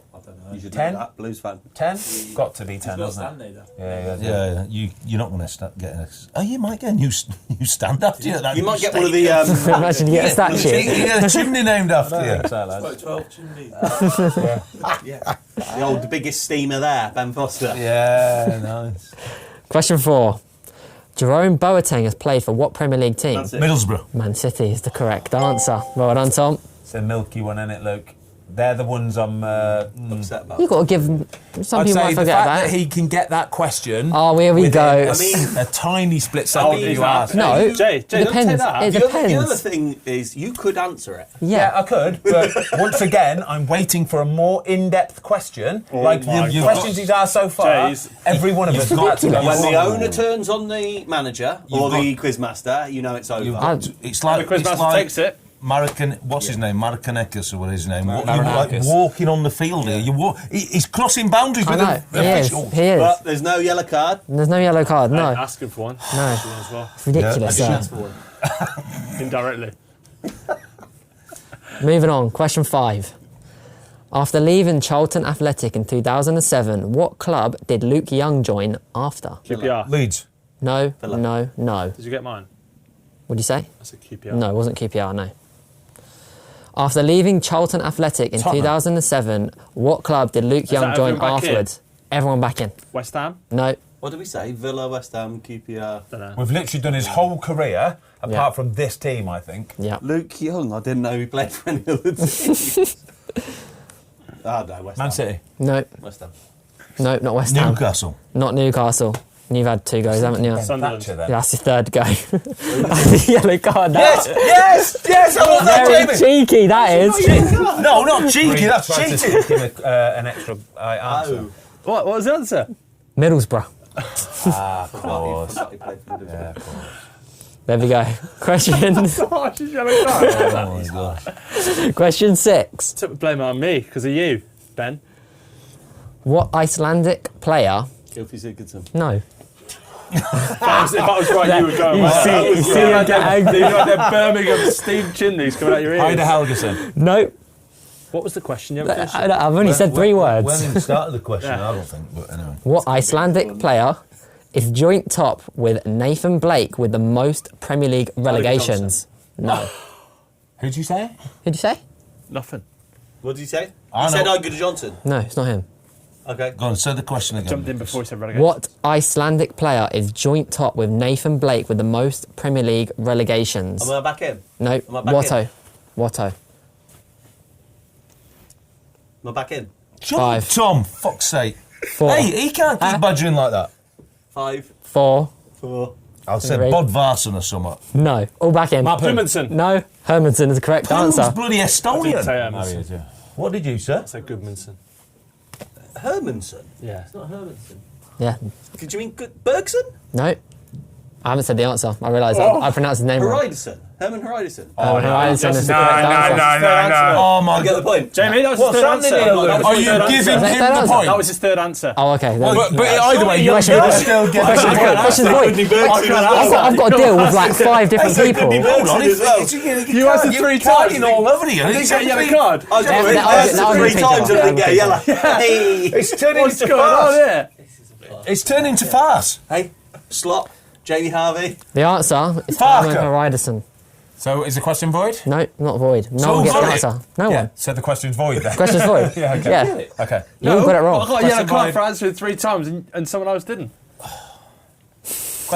S4: You should
S1: 10?
S4: know that, Blues fan.
S1: 10? Got to be 10, doesn't it?
S2: Yeah, you're not going to start getting a... Oh, you might get a new stand after you.
S4: You might get one of the...
S7: Imagine you get a statue.
S2: You get a chimney named after you.
S6: 12 chimneys.
S4: the biggest steamer there, Ben Foster.
S2: Yeah, nice.
S7: Question 4. Jerome Boateng has played for what Premier League team?
S2: Middlesbrough.
S7: Man City is the correct answer. Well done, Tom.
S1: It's a milky one, isn't it, Luke? They're the ones I'm
S4: upset about.
S7: You've got to give them... Some
S1: I'd
S7: people
S1: say
S7: might
S1: the
S7: forget
S1: fact
S7: about
S1: that he can get that question.
S7: Oh, here we
S1: within
S7: go.
S1: A tiny split second you asked.
S7: No,
S3: Jay,
S7: it
S3: don't
S7: depends.
S3: take that.
S7: It
S4: The other
S7: depends.
S4: thing is, you could answer it.
S1: Yeah, I could, but once again, I'm waiting for a more in-depth question. Like the questions he's asked so far,
S3: Jay's-
S1: every one of us has had to go.
S4: When the owner turns on the manager or the quizmaster, you know it's over.
S2: It's like...
S3: The quizmaster takes it.
S2: What's his name? Maracanakas or what his name? You're like
S1: Marinakis.
S2: walking on the field here. He's crossing boundaries
S7: I
S2: with
S7: know.
S2: the official.
S7: He is.
S4: But there's no yellow card.
S7: There's no yellow card, no.
S3: Asking for one.
S7: No.
S3: As well.
S7: It's ridiculous.
S3: Indirectly.
S7: Moving on, question 5. After leaving Charlton Athletic in 2007, what club did Luke Young join after?
S3: QPR.
S2: Leeds.
S7: No, no.
S3: Did you get mine?
S7: What did you say?
S3: I said QPR.
S7: No, it wasn't QPR, no. After leaving Charlton Athletic in
S1: Tottenham.
S7: 2007, what club did Luke Young
S3: that
S7: join
S3: everyone back in?
S7: afterwards? Everyone back in.
S3: West Ham?
S7: No.
S4: What did we say? Villa, West Ham, QPR.
S3: Don't know.
S1: We've literally done his whole career, apart
S7: Yeah.
S1: from this team, I think.
S7: Yeah.
S4: Luke Young, I didn't know he played for any other teams. No, West
S1: Man
S4: Ham.
S1: City.
S7: No.
S4: West Ham.
S7: No, not West Ham.
S2: Newcastle.
S7: Not Newcastle. You've had 2 goes, haven't you?
S3: Sunderland.
S1: Thatcher, then.
S7: Yeah, that's your 3rd go. That's a yellow card. That.
S2: Yes, I want
S7: Very
S2: that, Jamie.
S7: cheeky, that is.
S2: No, not cheeky, that's
S1: Tried to
S2: cheating.
S1: give him an extra answer.
S3: What was the answer?
S7: Middlesbrough.
S1: Of course.
S7: There we go. Question
S3: Oh, she's yellow card.
S2: Oh my gosh.
S7: question 6.
S3: Took the blame on me because of you, Ben.
S7: What Icelandic player...
S4: Gylfi Sigurdsson.
S7: No.
S3: If I was right, you would go.
S7: You see him get angry.
S3: You got them Birmingham steam chimneys coming out your ears.
S1: Ida Helgeson.
S7: No.
S3: What was the question? You haven't finished it?
S7: I've only said 3 words.
S2: We haven't even started the question, I don't think, but anyway.
S7: What Icelandic player is joint top with Nathan Blake with the most Premier League relegations? No.
S1: Who'd you say?
S7: Who'd you say?
S3: Nothing.
S4: What did he say?
S2: I
S4: He said
S2: know.
S4: Igor Johnson.
S7: No, it's not him.
S4: Okay.
S2: Go on, say the question again.
S3: Jumped in before he said relegation.
S7: What Icelandic player is joint top with Nathan Blake with the most Premier League relegations?
S4: Am I back in?
S7: No,
S4: Am I back
S7: Watto. Watto.
S4: Am I back in?
S2: John,
S7: 5.
S2: Tom, fuck's sake.
S7: 4.
S2: Hey, he can't keep badgering like that.
S4: 5,
S7: 4.
S4: 4.
S2: I'll say
S7: Three.
S2: Bod Varson or something.
S7: No. All back in.
S3: Goodmanson.
S7: No. Hermanson is the correct
S2: Who's
S7: answer.
S2: bloody
S3: Say
S2: Estonian?
S3: Hermanson.
S2: What did you say?
S3: Say Goodmanson.
S4: Hermanson.
S3: Yeah.
S4: It's not Hermanson.
S7: Yeah.
S4: Did you mean Bergson?
S7: No. I haven't said the answer. I realised I pronounced his name wrong.
S4: Hermanson. Herman Hermanson.
S7: Hermanson is the
S3: No,
S7: correct answer.
S2: Oh my
S4: I get the
S2: god.
S4: point.
S3: Jamie, that was his third answer.
S2: Are you giving him the point?
S3: That was his third answer.
S7: Oh, okay.
S2: But either way, you're
S7: Question void.
S2: still getting
S7: Question's void. I've got to deal with like 5 different people.
S2: Hold on,
S3: You asked him 3 times.
S2: You're all over here.
S3: Did he get a yellow card?
S4: I was
S7: Now-
S4: going
S7: now-
S4: to
S7: now-
S4: 3
S7: now-
S4: times and I didn't get a yellow. Hey,
S2: It's turning
S3: What's
S2: into
S3: going on
S2: farce.
S3: here?
S2: It's turning to farce.
S4: hey, slop. Jamie Harvey.
S7: The answer is
S2: Parker.
S7: Herman Hreidarsson.
S1: So is the question void?
S7: No, not void. No
S2: So
S7: one gets the
S2: void.
S7: answer. No one.
S1: So the question's void then?
S7: Question's void.
S1: Yeah, okay.
S7: Yeah.
S1: Okay.
S7: You all got it
S3: I
S7: wrong.
S3: got a yellow
S1: Question
S3: card
S1: void.
S3: for answering 3 times and someone else didn't.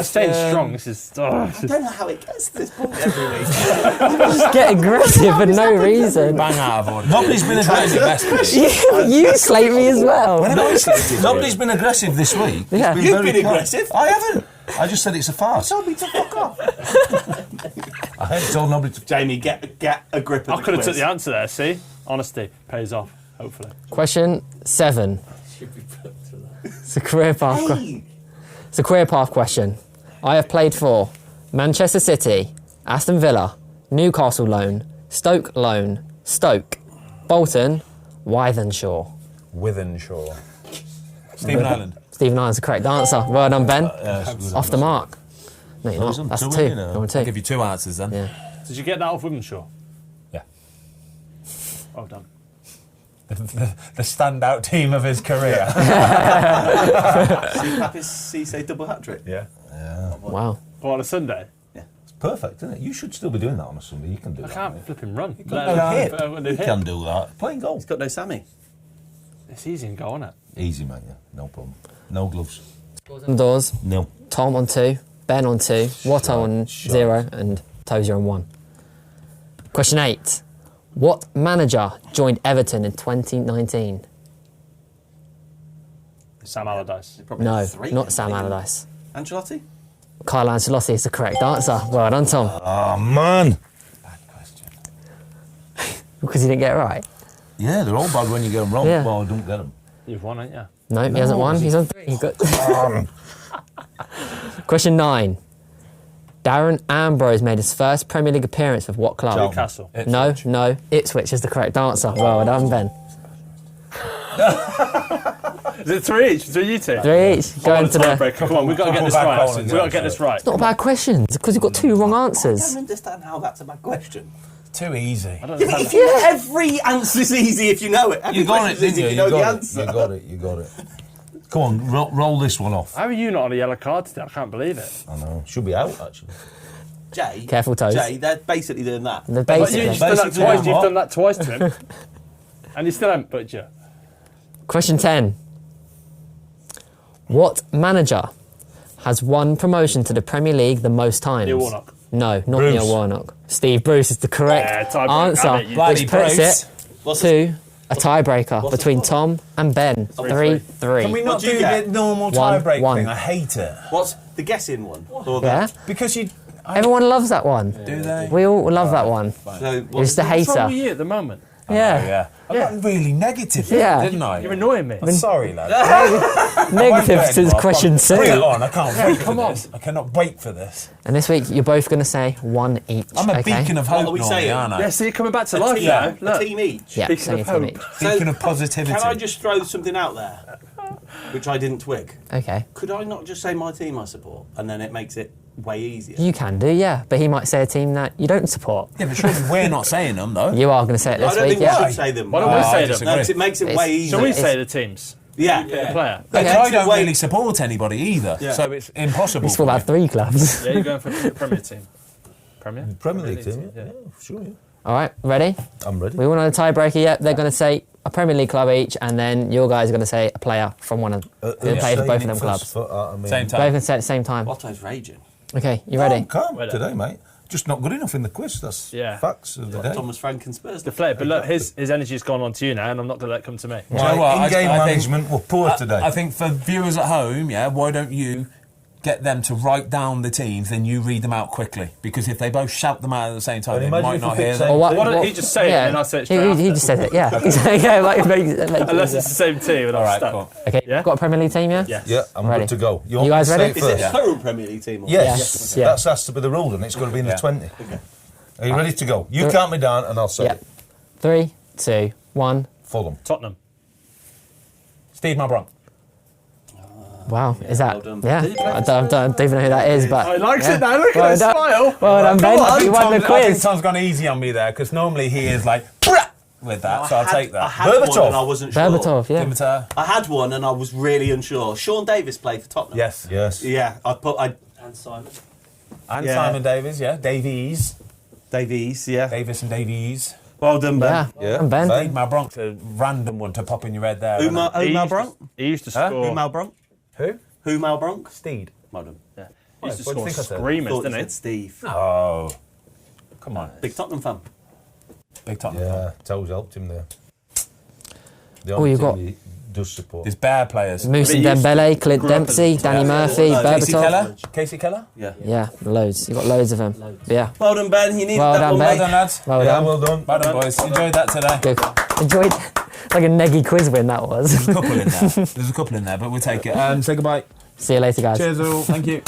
S3: Staying strong. This is.
S4: I don't know how it gets to this point every week.
S7: Just get aggressive for no reason.
S1: Bang out of order.
S2: Nobody's been aggressive.
S7: You slate me as well.
S2: Nobody's been aggressive this week. It's
S7: Yeah.
S2: been
S4: You've
S2: very
S4: been
S2: calm.
S4: aggressive.
S2: I haven't. I just said it's a farce.
S4: Tell me to fuck off.
S2: I haven't told nobody to.
S4: Jamie, get a grip of
S3: I
S4: the
S3: could have took
S4: quiz.
S3: the answer there. See, honesty pays off. Hopefully.
S7: Question 7. It's a career path.
S4: Hey,
S7: It's a career path question. I have played for Manchester City, Aston Villa, Newcastle loan, Stoke loan, Stoke, Bolton, Wythenshawe.
S1: Wythenshawe. Stephen Island.
S7: Stephen Ireland's the correct answer. Well done, Ben. Off the mark. No, you're
S2: Those
S7: not.
S2: are
S7: That's
S2: 2,
S7: 2.
S2: you know.
S7: You're on 2.
S1: I'll give you 2 answers then.
S7: Yeah.
S3: Did you get that off Wythenshawe?
S1: Yeah.
S3: Well done.
S1: the standout team of his career.
S4: Cisse double hat trick.
S1: Yeah.
S7: Wow.
S3: What, on a Sunday?
S2: It's perfect, isn't it? You should still be doing that on a Sunday. You can do
S3: I
S2: that.
S3: can't flip him run.
S2: You can do that. Playing goal.
S4: He's got no Sammy.
S3: It's easy and go on it.
S2: Easy, mate. Yeah, no problem. No gloves.
S7: Doors.
S2: No.
S7: Tom on 2, Ben on 2, Watto on
S2: Shot.
S7: 0, and Tozer on 1. Question 8. What manager joined Everton in 2019?
S3: Sam Allardyce.
S4: Probably
S7: No,
S4: 3,
S7: not Sam Allardyce.
S4: Ancelotti?
S7: Carlo Ancelotti is the correct answer. Well done, Tom.
S2: Oh, man.
S1: Bad question.
S7: Because you didn't get it right.
S2: Yeah, they're all bad when you get them wrong.
S7: Yeah.
S2: Well, I don't get them.
S3: You've won, ain't you?
S7: No, he hasn't won. He's on 3. He got Question 9. Darren Ambrose made his first Premier League appearance with what club?
S3: Newcastle.
S7: No, Ipswich is the correct answer. Well done, Ben.
S3: Is it 3 each between you two?
S7: 3 each. Going to the...
S3: Tiebreaker. Come on, we've got to get this
S1: Couple
S3: right.
S1: back
S3: We've
S1: bowling
S3: got to get this right.
S7: It's not a bad question. It's because you've got 2 wrong
S4: I
S7: answers.
S4: don't understand how that's a bad question.
S1: Too easy.
S3: I don't understand
S4: If you, every answer's easy if you know it. Every
S2: You got it,
S4: question's
S2: didn't
S4: easy
S2: you?
S4: if you know the
S2: You
S4: answer.
S2: got it. You got it. Come on, roll this one off.
S3: How are you not on a yellow card today? I can't believe it.
S2: I know. Should be out, actually.
S4: Jay,
S7: Careful, Toes.
S4: Jay, they're basically doing that.
S7: The
S3: But
S7: basic.
S3: you've done that
S2: Basically,
S3: twice. You've
S2: what?
S3: done that twice to him, and you still haven't put you.
S7: Question 10. What manager has won promotion to the Premier League the most times?
S3: Neil Warnock.
S7: No, not
S2: Bruce.
S7: Neil Warnock. Steve Bruce is the correct
S3: Yeah, tiebreaker,
S7: answer,
S3: had it, you
S7: which
S1: bloody
S7: puts
S1: Bruce.
S7: it to a tiebreaker
S4: what's the
S7: between
S4: score?
S7: Tom and Ben. 3-3.
S1: Can we not
S4: What do you
S1: do
S4: get?
S1: the normal
S7: 1-1.
S1: tie-break thing? I hate it.
S4: What's the guessing one? Or
S7: Yeah?
S1: Because you...
S7: Everyone loves that one.
S1: Do they?
S7: We all love that one.
S4: So,
S7: You're
S4: what's
S7: just a
S3: What's wrong
S7: hater.
S3: with you at the moment?
S7: Yeah.
S1: I got really negative there,
S7: Yeah.
S1: didn't I?
S3: You're annoying me.
S1: I'm sorry, lad.
S7: Negative to
S1: Rob.
S7: question
S1: Bring it
S7: 2.
S1: on. I can't wait for this. I cannot wait for this.
S7: And this week, you're both going to say 1 each.
S1: I'm a
S7: okay?
S1: beacon of
S4: What
S1: hope
S4: are we
S1: normally,
S4: saying?
S1: aren't I?
S3: Yeah, see, you're coming back to life
S4: team,
S3: now.
S4: a
S3: Look.
S4: team each.
S7: Yeah,
S3: Beacon
S7: so
S3: of
S7: you
S3: hope.
S7: each.
S1: Beacon of positivity.
S4: Can I just throw something out there, which I didn't twig?
S7: Okay.
S4: Could I not just say my team I support, and then it makes it way easier?
S7: You can do, yeah. But he might say a team that you don't support.
S1: Yeah, but surely we're not saying them, though.
S7: You are going to say it
S4: I
S7: this
S4: don't
S7: week,
S4: think we
S7: yeah.
S4: should say them.
S3: Why don't we
S1: I
S3: say them?
S1: disagree.
S4: No, 'cause it makes it
S7: It's-
S4: way easier.
S3: Shall we
S7: It's-
S3: say the teams?
S4: Yeah.
S3: The player.
S1: But
S4: Okay.
S1: I don't
S4: Wait.
S1: really support anybody either,
S4: Yeah.
S1: so it's impossible.
S7: We still
S1: for
S7: have
S1: me.
S7: 3 clubs.
S3: Yeah, you're going for the Premier team. Premier?
S2: Premier League team,
S3: yeah.
S2: yeah, sure. Yeah.
S7: All right, ready?
S2: I'm ready.
S7: We all know the tiebreaker, yep. They're going to say a Premier League club each, and then your guys are going to say a player from one of who played for both of them clubs.
S2: Same
S7: Both
S1: Same
S7: can
S1: time.
S7: say it at the same time.
S4: Otto's raging.
S7: Okay, you ready?
S2: Calm
S3: Ready.
S2: today, mate. Just not good enough in the quiz. That's
S3: Yeah.
S2: facts of the day.
S4: Thomas Frank and Spurs.
S3: Deflated, but look, his energy's gone on to you now, and I'm not going to let it come to me.
S1: Do you know what?
S2: In-game
S1: I think-
S2: management were poor today.
S1: I think for viewers at home, yeah, why don't you get them to write down the teams, then you read them out quickly? Because if they both shout them out at the same time,
S2: But
S1: they
S2: imagine
S1: might
S2: if we
S1: not
S2: pick
S1: hear
S2: same-
S1: them.
S7: Or
S3: Why don't he just say it and I say it straight
S7: he
S3: after?
S7: just said it, yeah. yeah, like,
S3: Unless it's the same team, and
S1: All
S3: I'm
S1: right,
S3: stuck.
S1: cool.
S7: Okay,
S3: Yeah?
S7: got a Premier League team, yeah?
S3: Yes.
S2: Yeah, I'm
S7: Ready.
S2: good to go.
S7: You
S2: want
S7: guys
S2: me to
S7: ready?
S2: say
S4: Is it
S2: first?
S4: a current Premier League team? Or
S2: Yes.
S7: Yes. Yeah.
S2: That has to be the rule, and it's got to be in the 20. Are you ready to go? You
S7: Three-
S2: count me down, and I'll say
S7: Yeah.
S2: it.
S7: 3, 2, 1.
S2: Fulham.
S3: Tottenham.
S1: Steve Malbranc.
S7: Wow, is that?
S4: well done.
S7: Yeah, I don't even know who that is, but.
S3: Oh, he likes
S7: yeah.
S3: it now. Look
S7: Well
S3: at his
S7: done.
S3: smile.
S7: Well done, Ben.
S1: I
S7: You
S1: think
S7: won the
S1: I think
S7: quiz.
S1: Tom's gone easy on me there, because normally he is like, "Brah!" with that, so I'll take
S4: I
S1: that.
S4: had one
S2: Berbatov.
S4: and I wasn't sure.
S7: Berbatov, yeah.
S1: Dimitar.
S4: I had one and I was really unsure. Sean Davis played for Tottenham.
S1: Yes.
S2: Yes.
S4: Yeah, and Simon.
S1: And
S4: Yeah.
S1: Simon Davies, yeah. Davies.
S4: Davies, yeah.
S1: Davis and Davies.
S4: Well done,
S7: Yeah,
S4: Ben.
S2: Yeah.
S7: and Ben.
S1: Steve Malbranc, a random one to pop in your head there.
S4: Umar Bronk?
S3: He used to
S1: Huh?
S3: score.
S4: Umar Bronk?
S1: Who?
S4: Umar Bronk?
S1: Steed.
S4: Well done.
S3: Yeah. He used to
S1: What do you
S3: score
S1: think I said?
S3: screamers,
S4: Thought you
S3: didn't he?
S4: said Steve.
S1: Oh. Come on.
S4: Big Tottenham fan.
S1: Big Tottenham.
S2: Yeah, Toes helped him there. The
S7: Oh,
S2: only
S7: you've
S2: team
S7: got-
S2: he does support.
S1: There's bear players.
S7: Moussa
S3: But he used
S7: Dembele, Clint
S3: grew up in-
S7: Dempsey, Danny
S4: Yeah.
S7: Murphy,
S4: No,
S1: Casey
S7: Berbatov.
S1: Keller? Casey Keller?
S4: Yeah.
S7: Yeah, loads. You've got loads of them. Yeah,
S4: Well done, Ben. You needed
S7: Well
S4: that
S7: done,
S4: one,
S7: Ben.
S1: Well
S4: mate.
S1: done, lads.
S7: well
S2: Yeah,
S7: done.
S2: well done.
S1: Well done, boys. Enjoyed that today.
S7: Good. Enjoyed. Like a neggy quiz win that was.
S1: There's a couple in there. There's a couple in there, but we'll take it. Say goodbye.
S7: See you later, guys.
S1: Cheers all. Thank you.